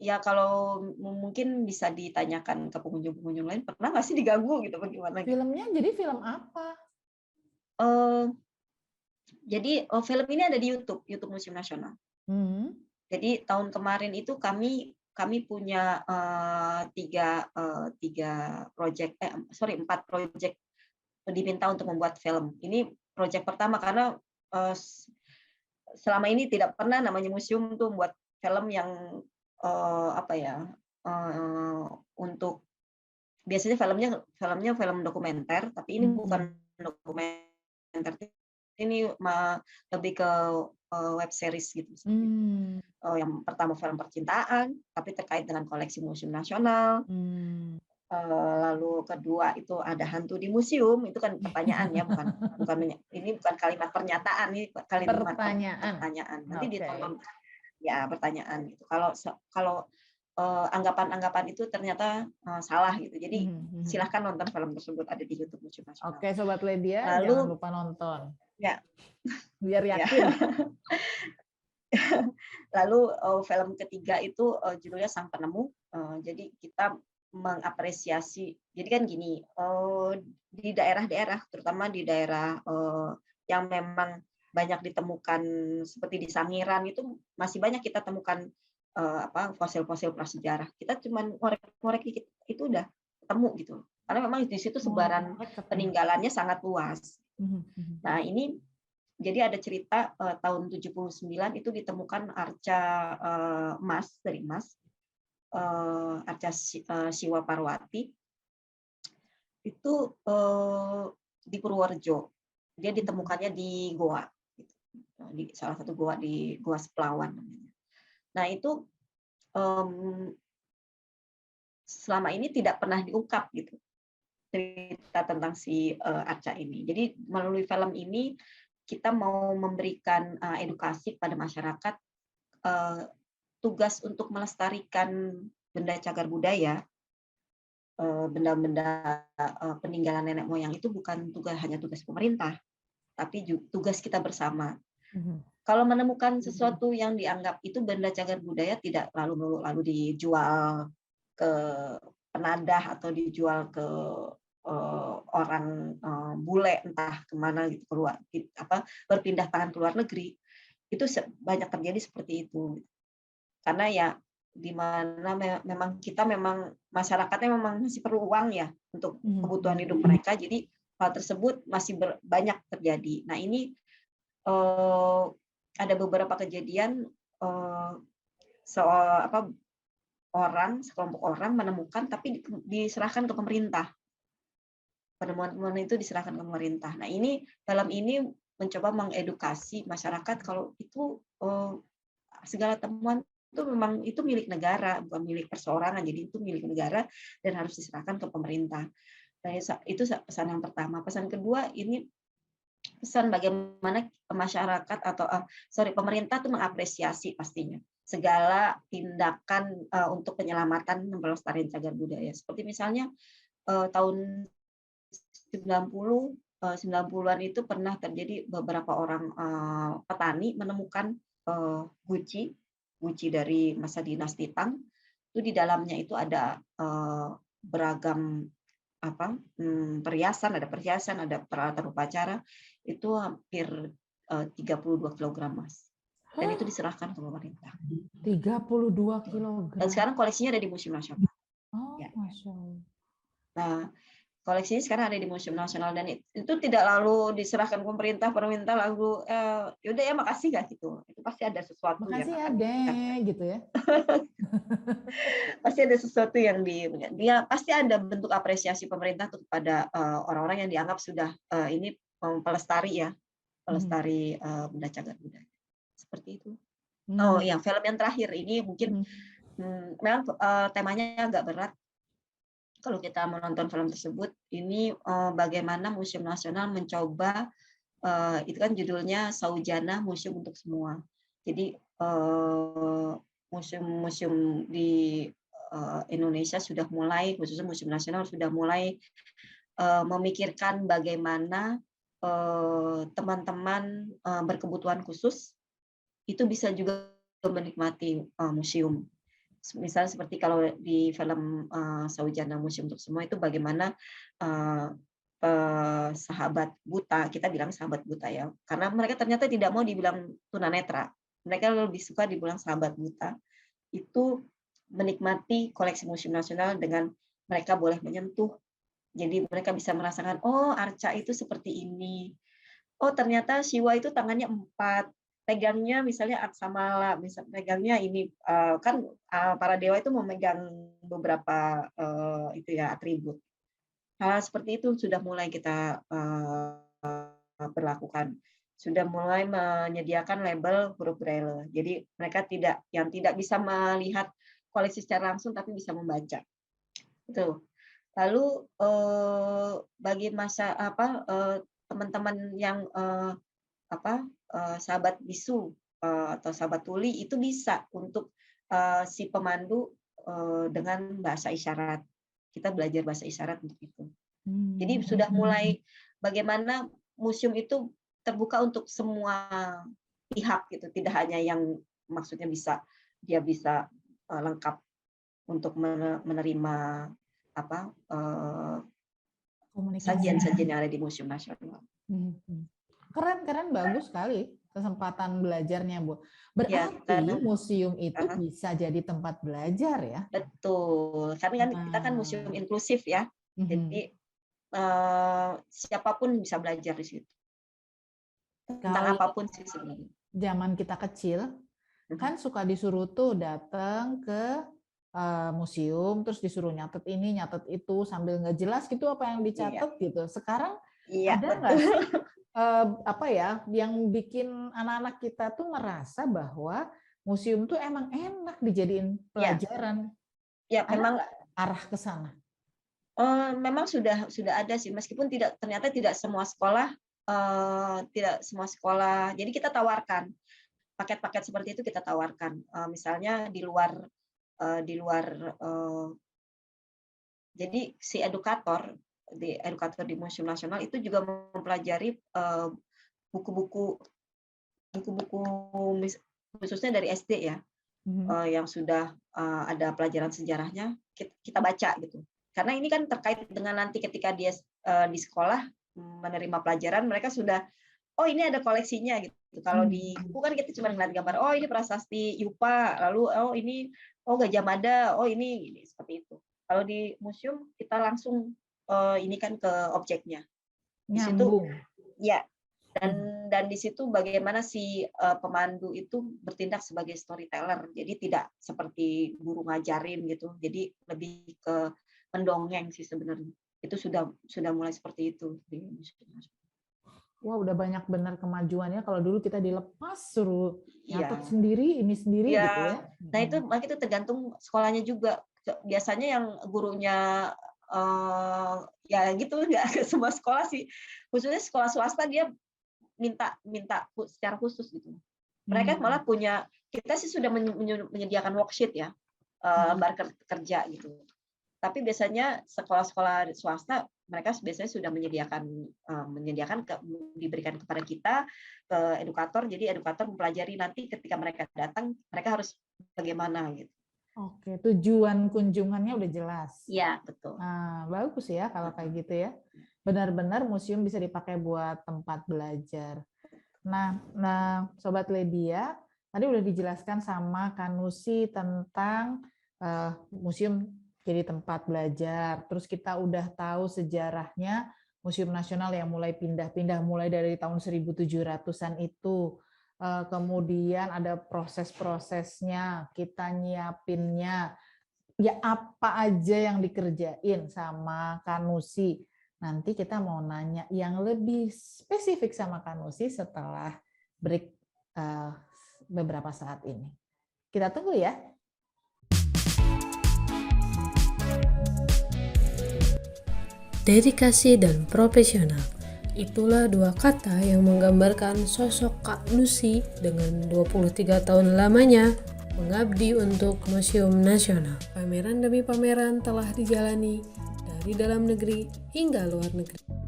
Ya kalau mungkin bisa ditanyakan ke pengunjung-pengunjung lain, pernah nggak sih diganggu gitu bagaimana? Filmnya jadi film apa? Jadi film ini ada di YouTube Museum Nasional. Jadi tahun kemarin itu kami punya 4 proyek diminta untuk membuat film. Ini proyek pertama karena selama ini tidak pernah namanya museum tuh membuat film yang untuk biasanya filmnya film dokumenter, tapi ini bukan dokumenter, ini lebih ke web series gitu. Yang pertama film percintaan, tapi terkait dengan koleksi Museum Nasional. Lalu kedua itu ada hantu di museum, itu kan pertanyaan ya, bukan ini bukan kalimat pernyataan, ini kalimat pertanyaan. Nanti ditonton ya pertanyaan gitu. Kalau anggapan-anggapan itu ternyata salah gitu. Jadi silahkan nonton film tersebut, ada di YouTube Museum Nasional. Oke, Sobat Ledia, jangan lupa nonton. Ya. Biar yakin. Lalu film ketiga itu judulnya Sang Penemu. Jadi kita mengapresiasi. Jadi kan gini, di daerah-daerah, terutama di daerah yang memang banyak ditemukan seperti di Sangiran itu masih banyak kita temukan fosil-fosil prasejarah. Kita cuma ngorek-ngorek dikit itu udah ketemu gitu. Karena memang di situ sebaran peninggalannya sangat luas. Nah, ini jadi ada cerita tahun 79 itu ditemukan arca emas dari emas. Arca Siwa Parwati itu di Purworejo. Dia ditemukannya di goa, di salah satu goa, di Goa Seplawan namanya. Nah itu selama ini tidak pernah diungkap gitu cerita tentang si arca ini. Jadi melalui film ini kita mau memberikan edukasi pada masyarakat, tugas untuk melestarikan benda cagar budaya, benda-benda peninggalan nenek moyang itu bukan hanya tugas pemerintah, tapi juga tugas kita bersama. Kalau menemukan sesuatu yang dianggap itu benda cagar budaya, tidak lalu dijual ke penadah atau dijual ke orang bule entah kemana gitu, keluar berpindah tangan ke luar negeri, itu banyak terjadi seperti itu. Karena ya di mana memang masyarakatnya memang masih perlu uang ya untuk kebutuhan hidup mereka, jadi hal tersebut masih banyak terjadi. Nah ini ada beberapa kejadian sekelompok orang menemukan tapi diserahkan ke pemerintah. Penemuan itu diserahkan ke pemerintah. Nah ini film ini mencoba mengedukasi masyarakat kalau itu segala temuan itu memang itu milik negara, bukan milik perseorangan, jadi itu milik negara dan harus diserahkan ke pemerintah. Nah, itu pesan yang pertama. Pesan kedua ini pesan bagaimana masyarakat atau pemerintah itu mengapresiasi pastinya segala tindakan untuk penyelamatan dan pelestarian cagar budaya. Seperti misalnya tahun 90 90-an itu pernah terjadi beberapa orang petani menemukan guci dari masa dinasti Tang. Itu di dalamnya itu ada beragam perhiasan, ada peralatan upacara, itu hampir 32 kg emas. Dan itu diserahkan ke pemerintah. 32 Dan kilogram. sekarang koleksinya ada di Museum Nasional. Oh, Ya. Masya Allah. Nah, koleksinya sekarang ada di Museum Nasional dan itu tidak lalu diserahkan pemerintah lalu yaudah ya makasih nggak gitu. Itu pasti ada sesuatu Makasih ya, yang akan Dek, gitu ya. pasti ada sesuatu yang dia pasti ada bentuk apresiasi pemerintah tuh kepada orang-orang yang dianggap sudah ini pelestari benda cagar budaya. Seperti itu. Oh, yang film yang terakhir ini mungkin memang temanya agak berat. Kalau kita menonton film tersebut, ini bagaimana Museum Nasional mencoba, itu kan judulnya Saujana Museum untuk Semua. Jadi museum-museum di Indonesia sudah mulai, khususnya Museum Nasional sudah mulai memikirkan bagaimana teman-teman berkebutuhan khusus itu bisa juga menikmati museum. Misalnya seperti kalau di film Saujana Museum untuk Semua itu bagaimana sahabat buta, kita bilang sahabat buta ya, karena mereka ternyata tidak mau dibilang tunanetra, mereka lebih suka dibilang sahabat buta, itu menikmati koleksi Museum Nasional dengan mereka boleh menyentuh, jadi mereka bisa merasakan, oh arca itu seperti ini, oh ternyata Siwa itu tangannya 4, pegangnya misalnya Aksamala, misalnya pegangnya ini kan para dewa itu memegang beberapa itu ya atribut. Hal seperti itu sudah mulai kita berlakukan. Sudah mulai menyediakan label huruf Braille. Jadi mereka tidak bisa melihat koleksi secara langsung tapi bisa membaca. Itu. Lalu bagi teman-teman yang sahabat bisu atau sahabat tuli itu bisa untuk si pemandu dengan bahasa isyarat. Kita belajar bahasa isyarat untuk itu. Jadi sudah mulai bagaimana museum itu terbuka untuk semua pihak gitu, tidak hanya yang maksudnya bisa lengkap untuk menerima sajian-sajian yang ada di Museum Nasional. Keren, bagus sekali kesempatan belajarnya, Bu. Berarti museum itu bisa jadi tempat belajar ya? Betul, karena kan kita kan museum inklusif ya, jadi siapapun bisa belajar di situ. Tentang apapun sih sebenarnya. Zaman kita kecil, kan suka disuruh tuh datang ke museum, terus disuruh nyatet ini, nyatet itu, sambil nggak jelas gitu apa yang dicatat gitu. Sekarang ada nggak sih yang bikin anak-anak kita tuh merasa bahwa museum tuh emang enak dijadiin pelajaran? Ya, memang arah ke sana. Memang sudah ada sih, meskipun ternyata tidak semua sekolah. Jadi kita tawarkan paket-paket seperti itu, kita tawarkan. Misalnya di luar jadi si edukator di Museum Nasional itu juga mempelajari buku-buku khususnya dari SD ya, yang sudah ada pelajaran sejarahnya, kita baca gitu. Karena ini kan terkait dengan nanti ketika dia di sekolah menerima pelajaran, mereka sudah, oh ini ada koleksinya gitu. Kalau di buku kan kita cuma ngeliat gambar, oh ini prasasti Yupa, lalu oh ini Gajah Mada, oh ini seperti itu. Kalau di museum kita langsung ini kan ke objeknya. Di situ ya, dan di situ bagaimana si pemandu itu bertindak sebagai storyteller. Jadi tidak seperti guru ngajarin gitu. Jadi lebih ke mendongeng sih sebenarnya. Itu sudah mulai seperti itu di museum. Wah, udah banyak benar kemajuannya. Kalau dulu kita dilepas suruh nyatet sendiri, ini sendiri gitu ya. Nah itu tergantung sekolahnya juga. Biasanya yang gurunya ya gitu, nggak ke semua sekolah sih. Khususnya sekolah swasta dia minta secara khusus gitu. Mereka malah punya, kita sih sudah menyediakan worksheet ya, lembar kerja gitu. Tapi biasanya sekolah-sekolah swasta mereka biasanya sudah menyediakan diberikan kepada kita ke edukator. Jadi edukator mempelajari nanti ketika mereka datang mereka harus bagaimana gitu. Oke, tujuan kunjungannya udah jelas. Iya, betul. Nah, bagus ya kalau kayak gitu ya. Benar-benar museum bisa dipakai buat tempat belajar. Nah, Sobat Ledia, tadi udah dijelaskan sama Kanusi tentang museum jadi tempat belajar. Terus kita udah tahu sejarahnya Museum Nasional yang mulai pindah-pindah mulai dari tahun 1700-an itu. Kemudian ada proses-prosesnya, kita nyiapinnya, ya apa aja yang dikerjain sama Kanusi. Nanti kita mau nanya yang lebih spesifik sama Kanusi setelah break beberapa saat ini. Kita tunggu ya. Dedikasi dan profesional. Itulah dua kata yang menggambarkan sosok Kak Nusi dengan 23 tahun lamanya mengabdi untuk Museum Nasional. Pameran demi pameran telah dijalani dari dalam negeri hingga luar negeri.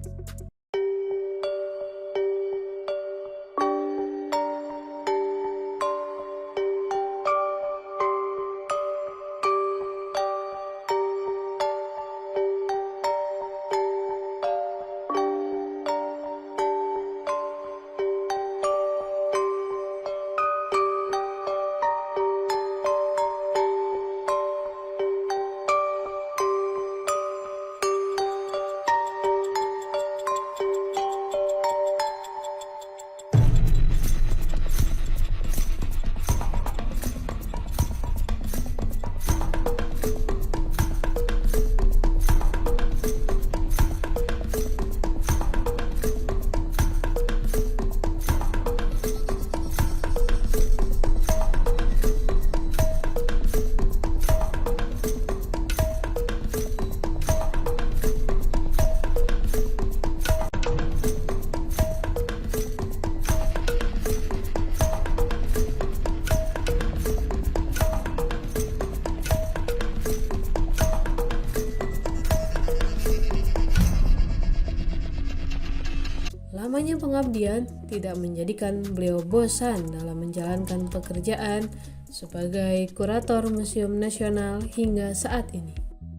Lamanya pengabdian tidak menjadikan beliau bosan dalam menjalankan pekerjaan sebagai kurator Museum Nasional hingga saat ini.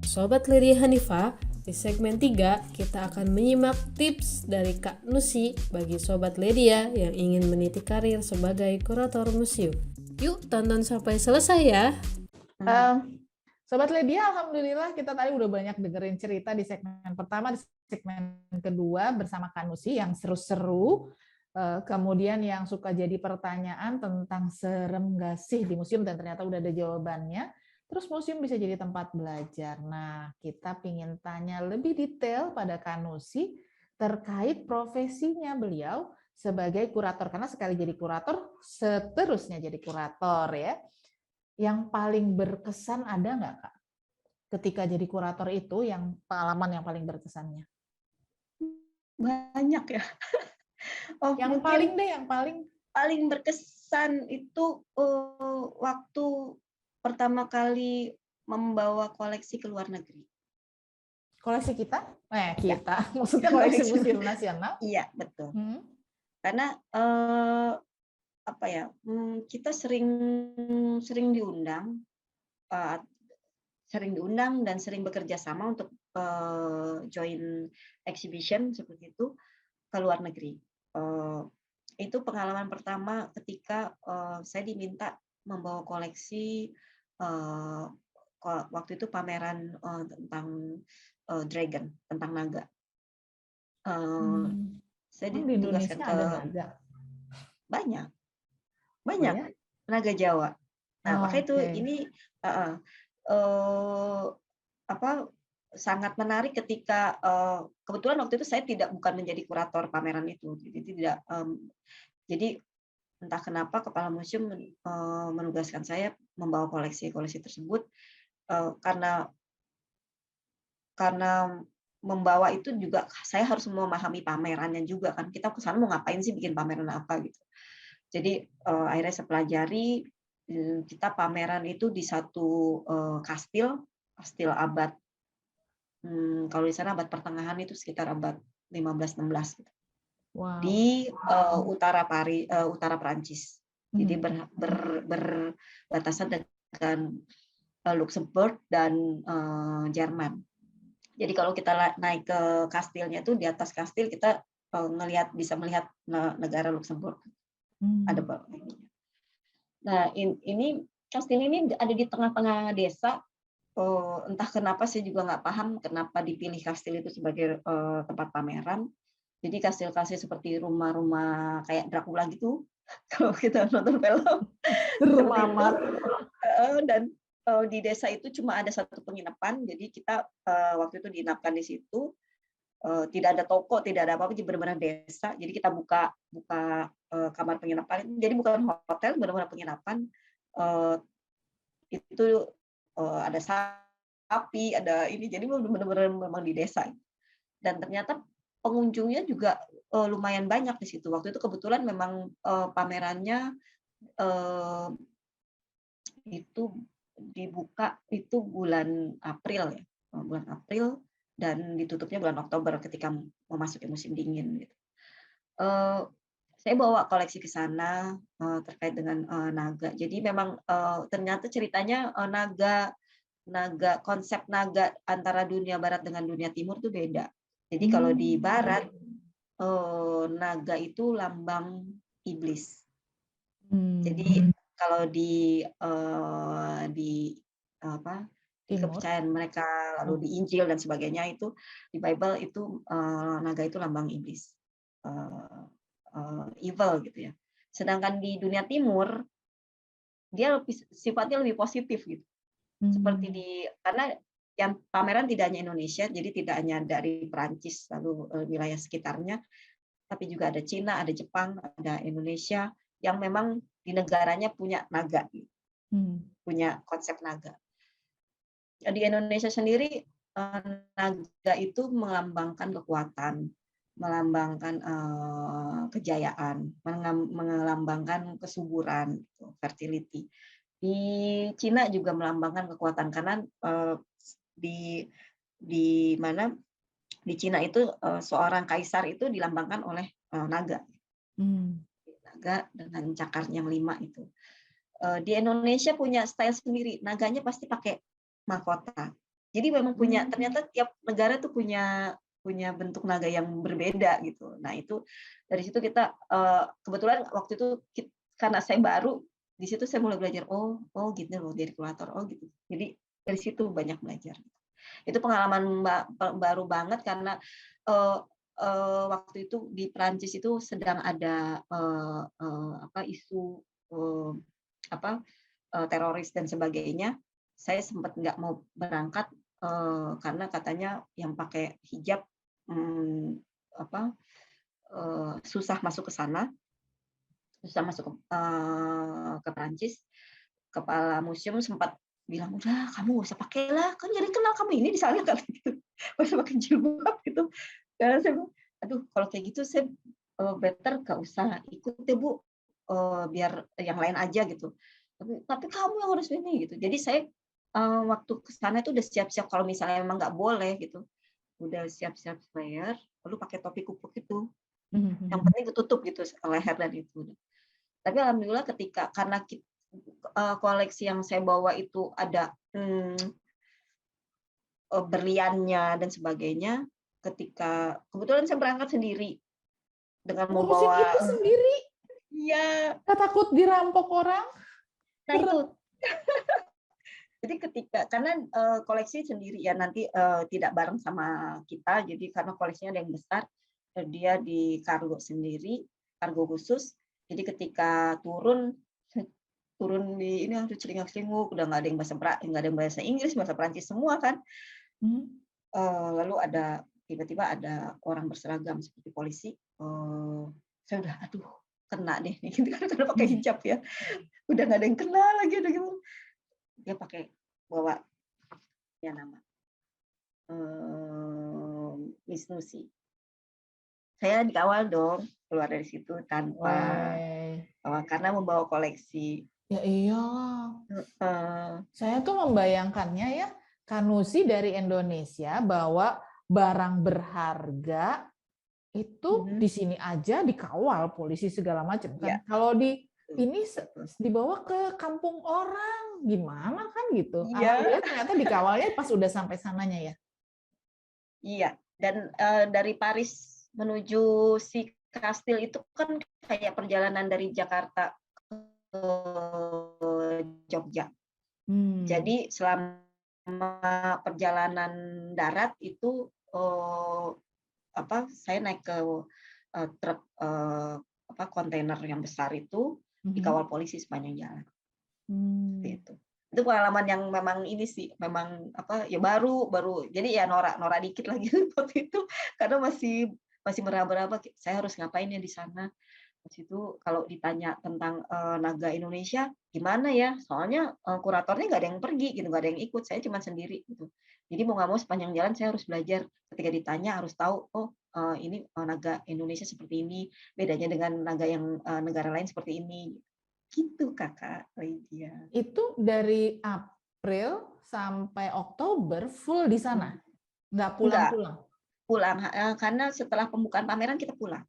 Sobat Ledia Hanifah, di segmen 3 kita akan menyimak tips dari Kak Nusi bagi Sobat Ledia yang ingin meniti karir sebagai kurator museum. Yuk tonton sampai selesai ya. Sobat Ledia, alhamdulillah kita tadi udah banyak dengerin cerita di segmen pertama, di segmen kedua bersama Kanusi yang seru-seru. Kemudian yang suka jadi pertanyaan tentang serem nggak sih di museum dan ternyata udah ada jawabannya. Terus museum bisa jadi tempat belajar. Nah, kita pingin tanya lebih detail pada Kanusi terkait profesinya beliau sebagai kurator. Karena sekali jadi kurator, seterusnya jadi kurator ya. Yang paling berkesan ada nggak, Kak? Ketika jadi kurator itu, yang pengalaman yang paling berkesannya? Banyak ya. Yang paling deh, yang paling berkesan itu waktu pertama kali membawa koleksi ke luar negeri. Koleksi kita? Kita. Maksudnya koleksi Museum Nasional? Iya, betul. Karena kita sering diundang dan sering bekerja sama untuk join exhibition seperti itu ke luar negeri. Itu pengalaman pertama ketika saya diminta membawa koleksi waktu itu pameran tentang dragon, tentang naga. Saya ditugaskan ke naga. Banyak. Oh, ya? Naga Jawa. Nah, makanya itu Okay. ini sangat menarik ketika kebetulan waktu itu saya bukan menjadi kurator pameran itu, jadi entah kenapa kepala museum menugaskan saya membawa koleksi tersebut karena membawa itu juga saya harus memahami pamerannya juga kan, kita ke sana mau ngapain sih, bikin pameran apa gitu. Jadi akhirnya saya pelajari, kita pameran itu di satu kastil abad Kalau di sana abad pertengahan itu sekitar abad 15-16 gitu. Wow. Di utara Perancis. Jadi berbatasan dengan Luxembourg dan Jerman. Jadi kalau kita naik ke kastilnya itu, di atas kastil kita bisa melihat negara Luxembourg. Ada banyak. Nah, ini kastil ini ada di tengah-tengah desa. Entah kenapa saya juga nggak paham kenapa dipilih kastil itu sebagai tempat pameran. Jadi kastil-kastil seperti rumah-rumah kayak Dracula gitu, kalau kita nonton film. Serem Dan di desa itu cuma ada satu penginapan, jadi kita waktu itu diinapkan di situ. Tidak ada toko, tidak ada apa-apa, jadi benar-benar desa. Jadi kita buka kamar penginapan, jadi bukan hotel, benar-benar penginapan. Itu ada sapi, ada ini, jadi benar-benar memang di desa. Dan ternyata pengunjungnya juga lumayan banyak di situ. Waktu itu kebetulan memang pamerannya itu dibuka itu bulan April ya, bulan April, dan ditutupnya bulan Oktober ketika memasuki musim dingin gitu. Saya bawa koleksi ke sana terkait dengan naga. Jadi memang ternyata ceritanya konsep naga antara dunia barat dengan dunia timur itu beda. Jadi kalau di barat naga itu lambang iblis. Jadi kalau di kepercayaan mereka, lalu di Injil dan sebagainya, itu di Bible itu naga itu lambang iblis, evil gitu ya. Sedangkan di dunia timur dia sifatnya lebih positif gitu. Seperti karena yang pameran tidak hanya Indonesia, jadi tidak hanya dari Perancis lalu wilayah sekitarnya, tapi juga ada Cina, ada Jepang, ada Indonesia yang memang di negaranya punya naga, punya konsep naga. Di Indonesia sendiri naga itu melambangkan kekuatan, melambangkan kejayaan, melambangkan kesuburan, fertility. Di Cina juga melambangkan kekuatan, karena di Cina itu seorang kaisar itu dilambangkan oleh naga. Naga dengan cakarnya yang 5 itu. Di Indonesia punya style sendiri, naganya pasti pakai mahkota. Jadi memang ternyata tiap negara tuh punya bentuk naga yang berbeda gitu. Nah, itu dari situ kita kebetulan waktu itu karena saya baru di situ, saya mulai belajar oh gitu loh dari kurator, gitu. Jadi dari situ banyak belajar. Itu pengalaman baru banget, karena waktu itu di Prancis itu sedang ada isu teroris dan sebagainya. Saya sempat nggak mau berangkat karena katanya yang pakai hijab susah masuk ke sana, susah masuk ke Prancis. Kepala museum sempat bilang, udah kamu nggak usah pakai lah, kan jadi kenal kamu ini di sana kan gitu, nggak usah pakai jilbab gitu. Karena saya bilang, aduh kalau kayak gitu saya better nggak usah ikut deh Bu, biar yang lain aja gitu. Tapi kamu yang harus ini gitu. Jadi saya waktu ke sana itu udah siap-siap kalau misalnya memang nggak boleh gitu, udah siap-siap flare, lalu pakai topi kupluk itu, yang penting ketutup gitu leher dan itu. Tapi alhamdulillah karena koleksi yang saya bawa itu ada berliannya dan sebagainya, ketika kebetulan saya berangkat sendiri dengan membawa itu sendiri. Iya. Nggak takut dirampok orang? Nah itu. Jadi karena koleksi sendiri ya, nanti tidak bareng sama kita, jadi karena koleksinya ada yang besar, dia di kargo sendiri, kargo khusus. Jadi ketika turun di ini harus celingak-celinguk, udah nggak ada yang bahasa Inggris, bahasa Perancis semua kan. Lalu tiba-tiba ada orang berseragam seperti polisi. Saya udah aduh kena deh nih, karena pakai hijab ya. Udah nggak ada yang kenal lagi, udah gitu. Dia pakai bawa ya nama Miss Nusi. Saya dikawal dong keluar dari situ tanpa karena membawa koleksi. Ya iyalah. Saya tuh membayangkannya ya, Kanusi dari Indonesia bawa barang berharga itu di sini aja dikawal polisi segala macam kan. Ya. Kalau di Betul, ini betul. dibawa ke kampung orang gimana kan gitu. Iya. Alhamdulillah ternyata dikawalnya pas udah sampai sananya ya. Iya, dan dari Paris menuju si kastil itu kan kayak perjalanan dari Jakarta ke Jogja. Jadi selama perjalanan darat itu saya naik ke truk kontainer yang besar itu dikawal polisi sepanjang jalan. Seperti itu. Itu pengalaman yang memang ini sih, memang ya baru jadi ya norak dikit lagi waktu itu karena masih meraba-raba saya harus ngapain ya di sana. Terus itu kalau ditanya tentang naga Indonesia gimana ya, soalnya kuratornya nggak ada yang pergi gitu, nggak ada yang ikut, saya cuma sendiri gitu. Jadi mau nggak mau sepanjang jalan saya harus belajar, ketika ditanya harus tahu ini naga Indonesia seperti ini, bedanya dengan naga yang negara lain seperti ini. Gitu Kakak Lydia. Itu dari April sampai Oktober full di sana? Nggak pulang-pulang? Pulang, karena setelah pembukaan pameran kita pulang.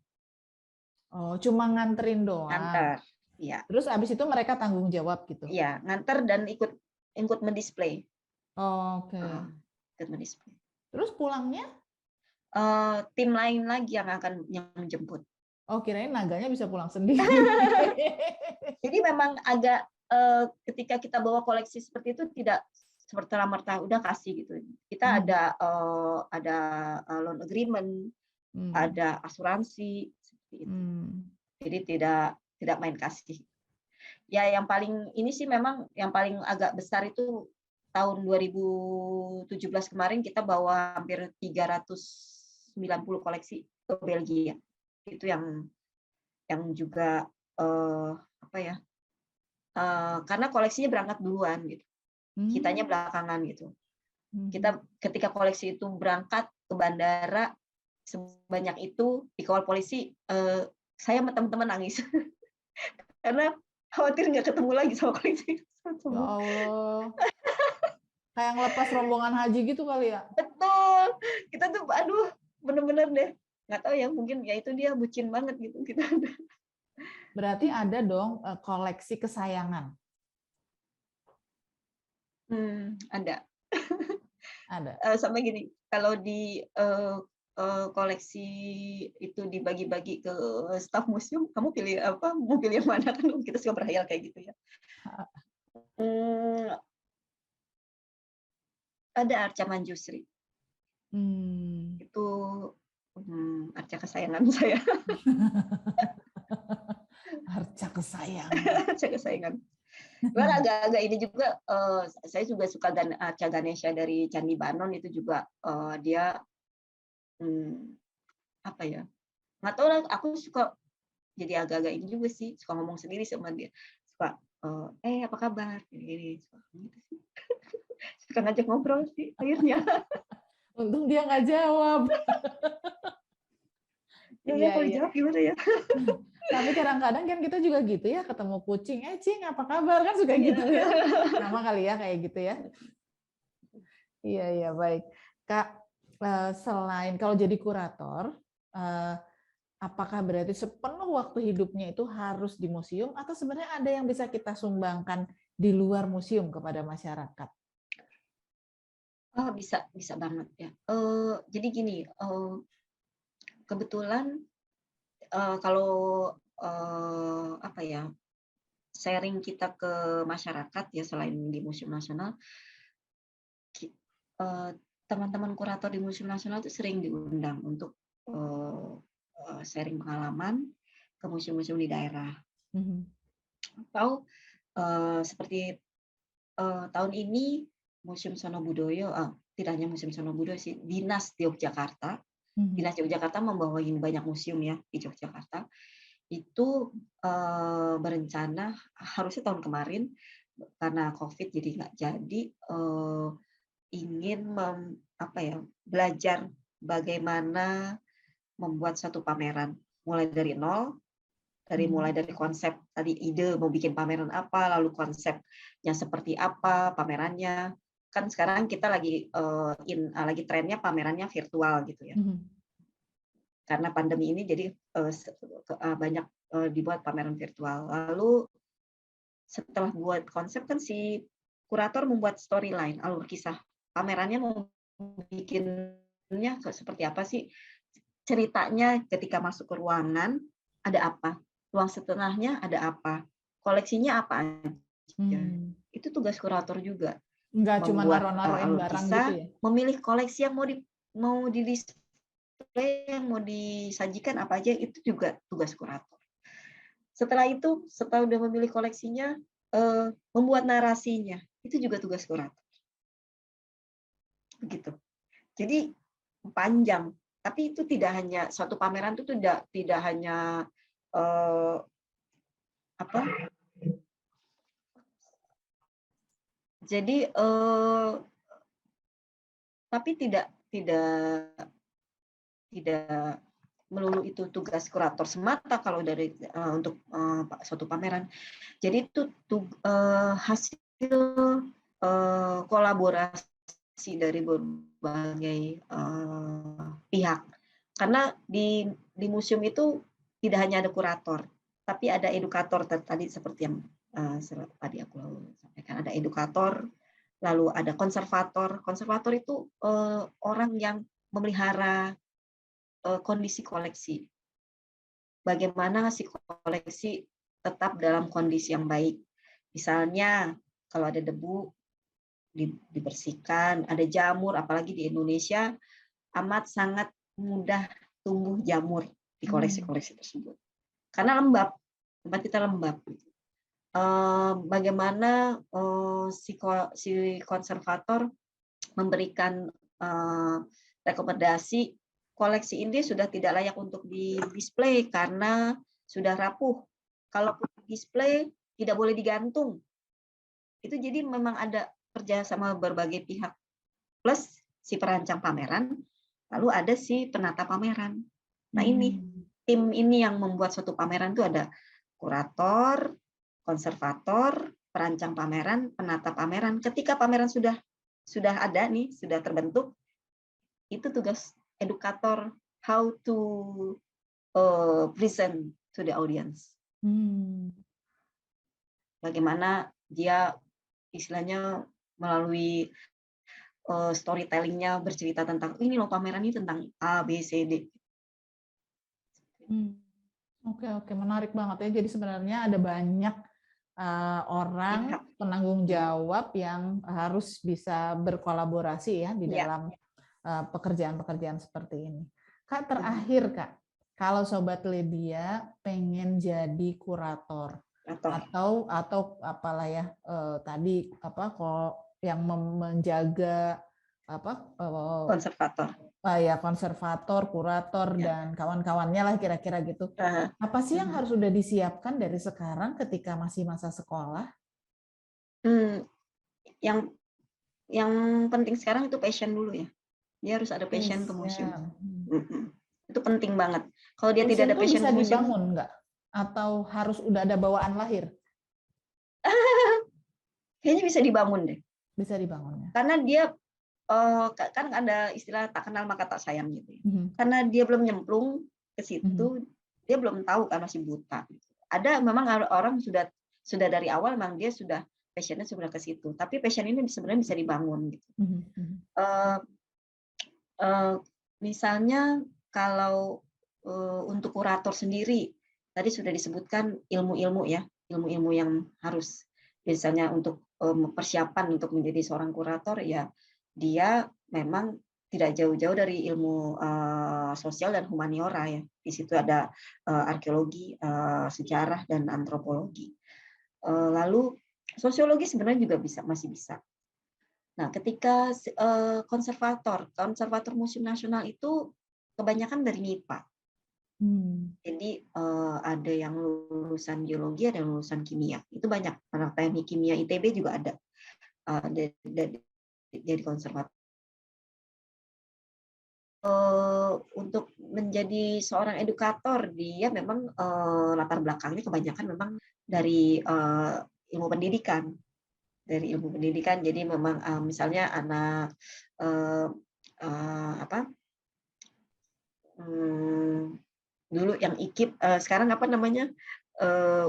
Oh, cuma nganterin doang? Nganter, iya. Terus abis itu mereka tanggung jawab gitu? Iya, nganter dan ikut mendisplay. Oke. Ikut mendisplay. Terus pulangnya? Tim lain lagi yang akan menjemput. Oh, kirain naganya bisa pulang sendiri. Jadi memang agak ketika kita bawa koleksi seperti itu tidak serta-merta udah kasih gitu. Kita ada loan agreement, ada asuransi seperti itu. Jadi tidak main kasih. Ya yang paling ini sih memang yang paling agak besar itu tahun 2017 kemarin kita bawa hampir 390 koleksi ke Belgia. Itu yang juga karena koleksinya berangkat duluan gitu, kitanya belakangan gitu. Kita ketika koleksi itu berangkat ke bandara sebanyak itu dikawal polisi, saya sama teman-teman nangis karena khawatir nggak ketemu lagi sama koleksi. Ya Allah, kayak ngelepas rombongan haji gitu kali ya? Betul, kita tuh aduh bener-bener deh. Nggak tahu ya, mungkin ya itu dia bucin banget gitu kita. Berarti ada dong koleksi kesayangan. Ada. Ada. Sampai gini, kalau di koleksi itu dibagi-bagi ke staf museum, kamu pilih apa? Mau pilih yang mana kan kita suka berhayal kayak gitu ya. Ada Arca Manjusri. Itu Arca kesayangan saya. Arca kesayangan. Arca kesayangan. Bahkan agak-agak ini juga, saya juga suka Arca Ganesha dari Candi Banon itu juga dia apa ya? Nggak tahu lah, aku suka jadi agak-agak ini juga sih, suka ngomong sendiri sama dia, suka apa kabar? Gini suka gitu sih. Suka ngajak ngobrol sih akhirnya. Untung dia nggak jawab. Iya, kalau jawab gimana ya? Tapi kadang-kadang kan kita juga gitu ya, ketemu kucing, Cing apa kabar, kan suka gitu ya. Sama kali ya kayak gitu ya. Iya baik. Kak, selain kalau jadi kurator, apakah berarti sepenuh waktu hidupnya itu harus di museum atau sebenarnya ada yang bisa kita sumbangkan di luar museum kepada masyarakat? Oh, bisa banget ya. Jadi gini, kebetulan kalau apa ya, sharing kita ke masyarakat ya selain di Museum Nasional, teman-teman kurator di Museum Nasional itu sering diundang untuk sharing pengalaman ke museum-museum di daerah. Atau seperti tahun ini Museum Sono Budoyo, tidak hanya Museum Sono Budoyo sih, Dinas Yogyakarta. Dinas Yogyakarta membawain banyak museum ya di Yogyakarta. Itu berencana harusnya tahun kemarin karena COVID jadi nggak jadi, ingin belajar bagaimana membuat satu pameran mulai dari nol, mulai dari konsep tadi ide mau bikin pameran apa, lalu konsepnya seperti apa pamerannya, kan sekarang kita lagi lagi trennya pamerannya virtual gitu ya. Karena pandemi ini jadi banyak dibuat pameran virtual. Lalu setelah buat konsep kan si kurator membuat storyline, alur kisah. Pamerannya mau bikinnya seperti apa sih? Ceritanya ketika masuk ke ruangan ada apa? Ruang setengahnya ada apa? Koleksinya apa aja? Itu tugas kurator juga. Nggak cuma Membuat naruh-naruhin alur barang kisah, gitu ya? memilih koleksi yang mau di display, yang mau disajikan apa aja, itu juga tugas kurator. Setelah itu, setelah udah memilih koleksinya, membuat narasinya, itu juga tugas kurator. Begitu. Jadi panjang, tapi itu tidak hanya suatu pameran itu tidak hanya apa? Jadi tapi tidak melulu itu tugas kurator semata kalau dari untuk suatu pameran. Jadi itu hasil kolaborasi dari berbagai pihak. Karena di museum itu tidak hanya ada kurator, tapi ada edukator tadi seperti yang tadi aku sampaikan. Ada edukator, lalu ada konservator. Konservator itu orang yang memelihara kondisi koleksi. Bagaimana si koleksi tetap dalam kondisi yang baik. Misalnya kalau ada debu dibersihkan, ada jamur, apalagi di Indonesia amat sangat mudah tumbuh jamur di koleksi-koleksi tersebut. Karena lembab, tempat kita lembab. Bagaimana si konservator memberikan rekomendasi koleksi ini sudah tidak layak untuk di-display karena sudah rapuh. Kalau display tidak boleh digantung. Itu jadi memang ada kerjasama berbagai pihak. Plus si perancang pameran, lalu ada si penata pameran. Nah ini, tim ini yang membuat suatu pameran itu ada kurator, konservator, perancang pameran, penata pameran. Ketika pameran sudah ada nih, sudah terbentuk, itu tugas edukator how to present to the audience. Bagaimana dia istilahnya melalui storytelling-nya bercerita tentang ini loh pameran ini tentang A, B, C, D. Oke, menarik banget ya. Jadi sebenarnya ada banyak orang penanggung jawab yang harus bisa berkolaborasi ya di dalam pekerjaan-pekerjaan seperti ini. Kak, terakhir Kak, kalau Sobat Lydia pengen jadi kurator atau apalah ya tadi apa kok yang menjaga apa konservator, kurator dan kawan-kawannya lah kira-kira gitu. Apa sih yang harus sudah disiapkan dari sekarang ketika masih masa sekolah? Yang penting sekarang itu passion dulu ya. Dia harus ada passion ke museum. Itu penting banget. Kalau dia tidak ada passion ke museum, bisa museum, dibangun nggak? Atau harus udah ada bawaan lahir? Kayaknya bisa dibangun deh. Bisa dibangun ya. Karena dia kan ada istilah tak kenal maka tak sayang gitu. Karena dia belum nyemplung ke situ, dia belum tahu kan masih buta. Ada memang orang sudah dari awal memang dia sudah passionnya sudah ke situ. Tapi passion ini sebenarnya bisa dibangun gitu. Misalnya kalau untuk kurator sendiri tadi sudah disebutkan ilmu-ilmu ya, ilmu-ilmu yang harus misalnya untuk persiapan untuk menjadi seorang kurator ya dia memang tidak jauh-jauh dari ilmu sosial dan humaniora ya. Di situ ada arkeologi, sejarah dan antropologi. Lalu sosiologi sebenarnya juga masih bisa. Nah, ketika konservator Museum Nasional itu kebanyakan dari MIPA. Jadi ada yang lulusan geologi, ada yang lulusan kimia. Itu banyak. Anak teknik kimia ITB juga ada dari konservator. Untuk menjadi seorang edukator, dia memang latar belakangnya kebanyakan memang dari ilmu pendidikan. dari ilmu pendidikan. Jadi memang misalnya anak apa dulu yang IKIP, sekarang apa namanya,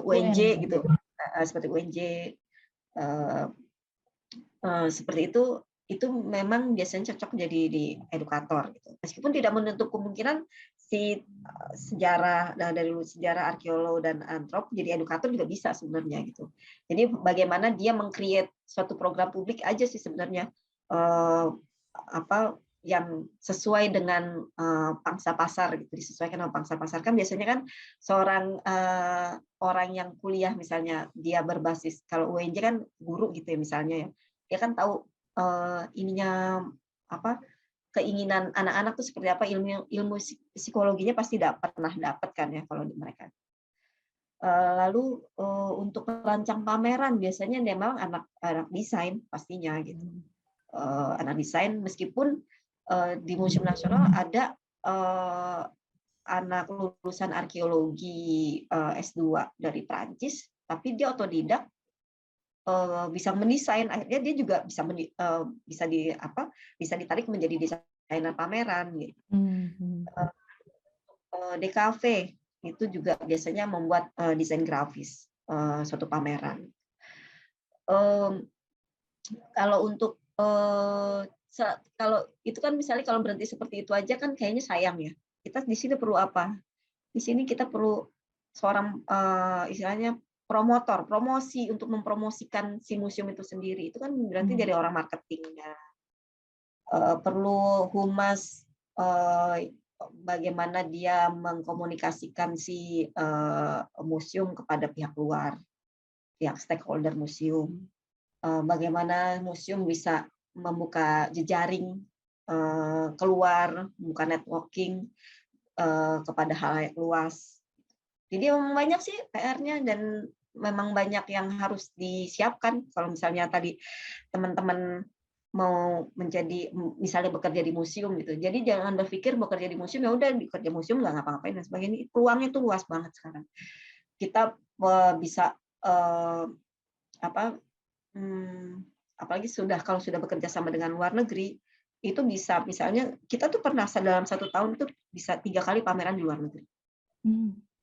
UNJ UNJ. gitu, seperti UNJ, eh, seperti itu memang biasanya cocok jadi di edukator gitu. Meskipun tidak menutup kemungkinan si sejarah dari sejarah arkeolog dan antrop jadi edukator juga bisa sebenarnya gitu. Jadi bagaimana dia meng-create suatu program publik aja sih sebenarnya, apa yang sesuai dengan pangsa pasar gitu, disesuaikan dengan pangsa pasar. Kan biasanya kan seorang orang yang kuliah misalnya dia berbasis, kalau UNJ kan guru gitu ya misalnya ya, dia kan tahu ininya apa, keinginan anak-anak tuh seperti apa, ilmu psikologinya pasti pernah dapat kan ya kalau di mereka. Lalu untuk merancang pameran biasanya memang anak desain pastinya gitu. Anak desain meskipun di Museum Nasional ada anak lulusan arkeologi S2 dari Prancis, tapi dia otodidak, bisa mendesain, akhirnya dia juga bisa ditarik menjadi desainer pameran gitu. DKV itu juga biasanya membuat desain grafis suatu pameran. Kalau untuk kalau itu kan misalnya kalau berhenti seperti itu aja kan kayaknya sayang ya. Kita di sini perlu apa? Di sini kita perlu seorang istilahnya promosi untuk mempromosikan si museum itu sendiri. Itu kan berarti dari orang marketingnya. Perlu humas, bagaimana dia mengkomunikasikan si museum kepada pihak luar, pihak stakeholder museum. Bagaimana museum bisa membuka jejaring keluar, membuka networking kepada halayak luas. Jadi memang banyak sih PR-nya dan memang banyak yang harus disiapkan. Kalau misalnya tadi teman-teman mau menjadi misalnya bekerja di museum gitu. Jadi jangan berpikir bekerja di museum ya udah bekerja museum nggak ngapa-ngapain dan sebagainya. Peluangnya itu luas banget sekarang. Kita bisa apalagi kalau sudah bekerja sama dengan luar negeri itu bisa misalnya kita tuh pernah dalam 1 tahun itu bisa 3 kali pameran di luar negeri.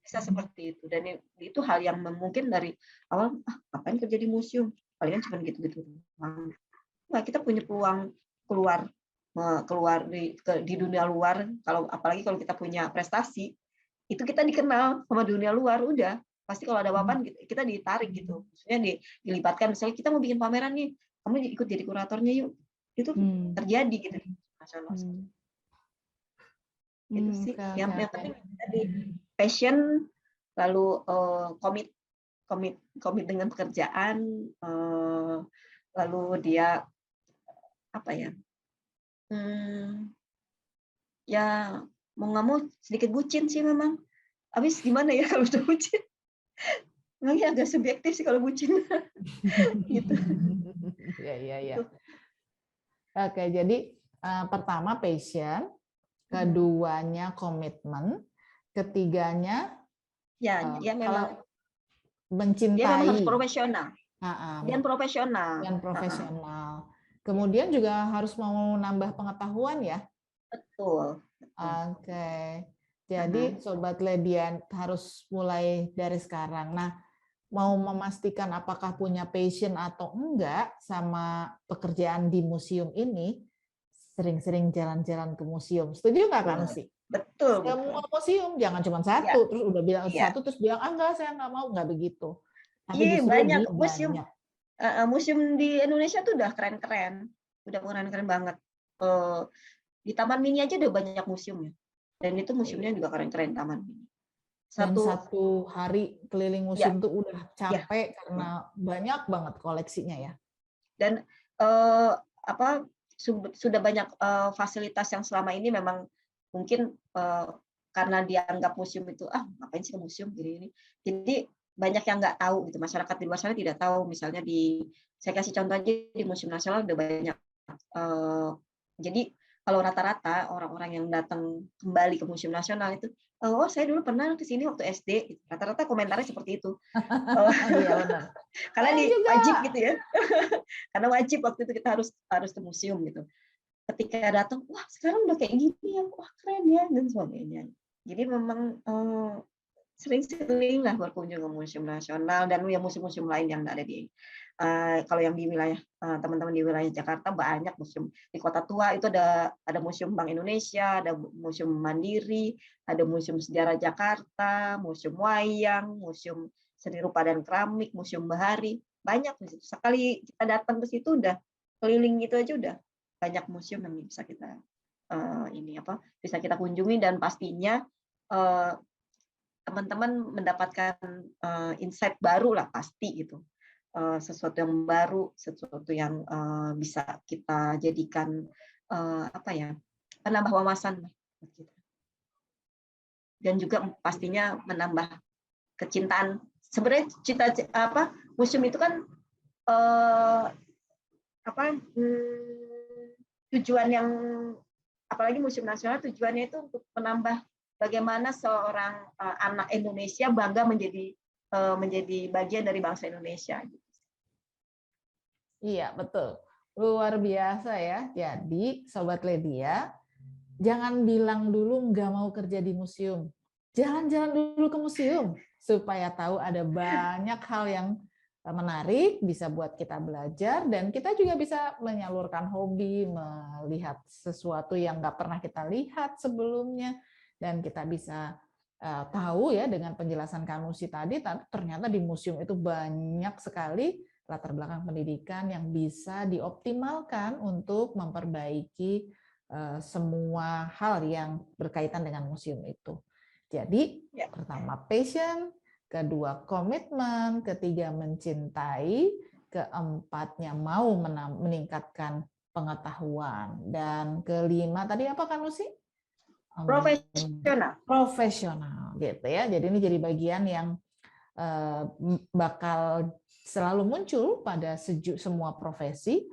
Bisa seperti itu dan itu hal yang mungkin dari awal ngapain kerja di museum palingan cuma gitu-gitu. Nah, kita punya peluang keluar di dunia luar, apalagi kalau kita punya prestasi itu kita dikenal sama dunia luar, udah pasti kalau ada apa-apa kita ditarik gitu, maksudnya dilibatkan, misalnya kita mau bikin pameran nih, kamu ikut jadi kuratornya yuk, itu terjadi gitu nasional. Itu sih yang penting tadi passion, lalu komit dengan pekerjaan, lalu dia apa ya, ya mau nggak mau sedikit bucin sih memang. Habis gimana ya kalau udah bucin? Memangnya agak subjektif sih kalau bucin. Gitu. Ya. Oke, jadi pertama passion, keduanya komitmen, ketiganya ya memang mencintai. Dia memang harus profesional. Dan profesional. Kemudian juga harus mau nambah pengetahuan ya. Betul. Oke. Jadi Sobat Ledian harus mulai dari sekarang. Nah, mau memastikan apakah punya passion atau enggak sama pekerjaan di museum ini, sering-sering jalan-jalan ke museum. Setuju nggak Kak Nusi? Betul. Semua museum, jangan cuma satu, terus udah bilang satu, terus bilang, enggak, saya nggak mau, nggak begitu. Tapi banyak museum. Museum di Indonesia tuh udah keren-keren. Udah keren-keren banget. Di Taman Mini aja udah banyak museum ya. Dan itu museumnya juga keren-keren Taman Mini. Satu hari keliling museum tuh udah capek karena banyak banget koleksinya ya. Dan sudah banyak fasilitas yang selama ini memang mungkin karena dianggap museum itu ngapain sih ke museum gini. Jadi banyak yang nggak tahu gitu, masyarakat di luar sana tidak tahu. Misalnya saya kasih contoh aja di Museum Nasional udah banyak. Jadi kalau rata-rata orang-orang yang datang kembali ke Museum Nasional itu, oh saya dulu pernah ke sini waktu SD, gitu. Rata-rata komentarnya seperti itu. Iya benar. Karena Saya juga. wajib gitu ya. Karena wajib waktu itu kita harus ke museum gitu. Ketika datang, wah sekarang udah kayak gini ya, wah keren ya, dan sebagainya. Jadi memang sering-sering lah berkunjung ke Museum Nasional dan ya museum-museum lain yang ada di kalau yang di wilayah teman-teman di wilayah Jakarta banyak museum. Di Kota Tua itu ada Museum Bank Indonesia, ada Museum Mandiri, ada Museum Sejarah Jakarta, Museum Wayang, Museum Seni Rupa dan Keramik, Museum Bahari, banyak di situ. Sekali kita datang ke situ udah keliling gitu aja udah banyak museum yang bisa kita bisa kita kunjungi, dan pastinya teman-teman mendapatkan insight baru lah pasti gitu, sesuatu yang baru, sesuatu yang bisa kita jadikan penambah wawasan buat kita, dan juga pastinya menambah kecintaan. Sebenarnya museum itu kan tujuan yang, apalagi Museum Nasional, tujuannya itu untuk menambah bagaimana seorang anak Indonesia bangga menjadi bagian dari bangsa Indonesia. Iya, betul. Luar biasa ya. Jadi, Sobat Ledia, jangan bilang dulu nggak mau kerja di museum. Jalan-jalan dulu ke museum, supaya tahu ada banyak hal yang menarik, bisa buat kita belajar, dan kita juga bisa menyalurkan hobi, melihat sesuatu yang nggak pernah kita lihat sebelumnya, dan kita bisa tahu ya dengan penjelasan Kak Nusi tadi, ternyata di museum itu banyak sekali latar belakang pendidikan yang bisa dioptimalkan untuk memperbaiki semua hal yang berkaitan dengan museum itu. Jadi pertama passion, kedua komitmen, ketiga mencintai, keempatnya mau meningkatkan pengetahuan, dan kelima tadi apa kan Lucy? Profesional gitu ya. Jadi ini jadi bagian yang bakal selalu muncul pada semua profesi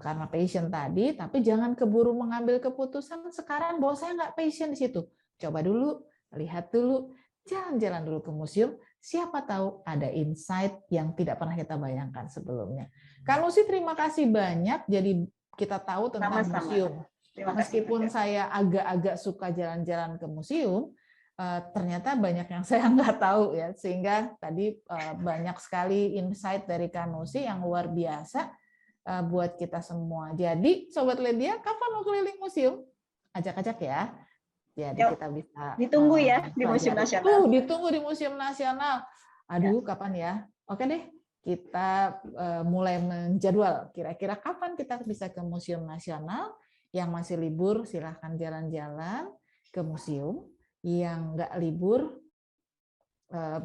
karena passion tadi, tapi jangan keburu mengambil keputusan sekarang bahwa saya nggak passion di situ. Coba dulu, lihat dulu, jalan-jalan dulu ke museum, siapa tahu ada insight yang tidak pernah kita bayangkan sebelumnya. Kak Lucy, terima kasih banyak, jadi kita tahu tentang museum. Meskipun saya agak-agak suka jalan-jalan ke museum, ternyata banyak yang saya nggak tahu ya, sehingga tadi banyak sekali insight dari Kak Lucy yang luar biasa buat kita semua. Jadi Sobat Ledia, kapan mau keliling museum? Ajak-ajak ya. Jadi kita bisa ditunggu ya di Museum Nasional. Ditunggu di Museum Nasional. Aduh, kapan ya? Oke deh, kita mulai menjadwal. Kira-kira kapan kita bisa ke Museum Nasional? Yang masih libur silahkan jalan-jalan ke museum. Yang nggak libur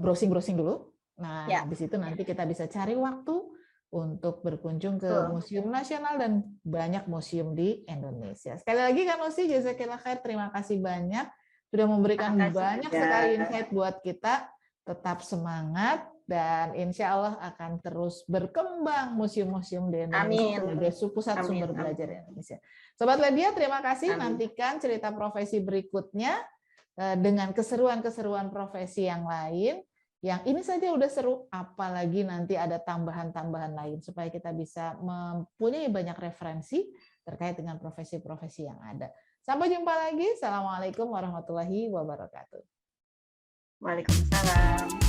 browsing-browsing dulu. Nah, habis itu nanti kita bisa cari waktu untuk berkunjung ke Museum Nasional dan banyak museum di Indonesia. Sekali lagi Kak Lucy, jazakallah khair, terima kasih banyak sudah memberikan banyak sekali insight buat kita. Tetap semangat dan insya Allah akan terus berkembang museum-museum di Indonesia sebagai pusat sumber belajar di Indonesia. Sobat Ledia, terima kasih. Nantikan cerita profesi berikutnya dengan keseruan-keseruan profesi yang lain. Yang ini saja udah seru, apalagi nanti ada tambahan-tambahan lain supaya kita bisa mempunyai banyak referensi terkait dengan profesi-profesi yang ada. Sampai jumpa lagi. Assalamualaikum warahmatullahi wabarakatuh. Waalaikumsalam.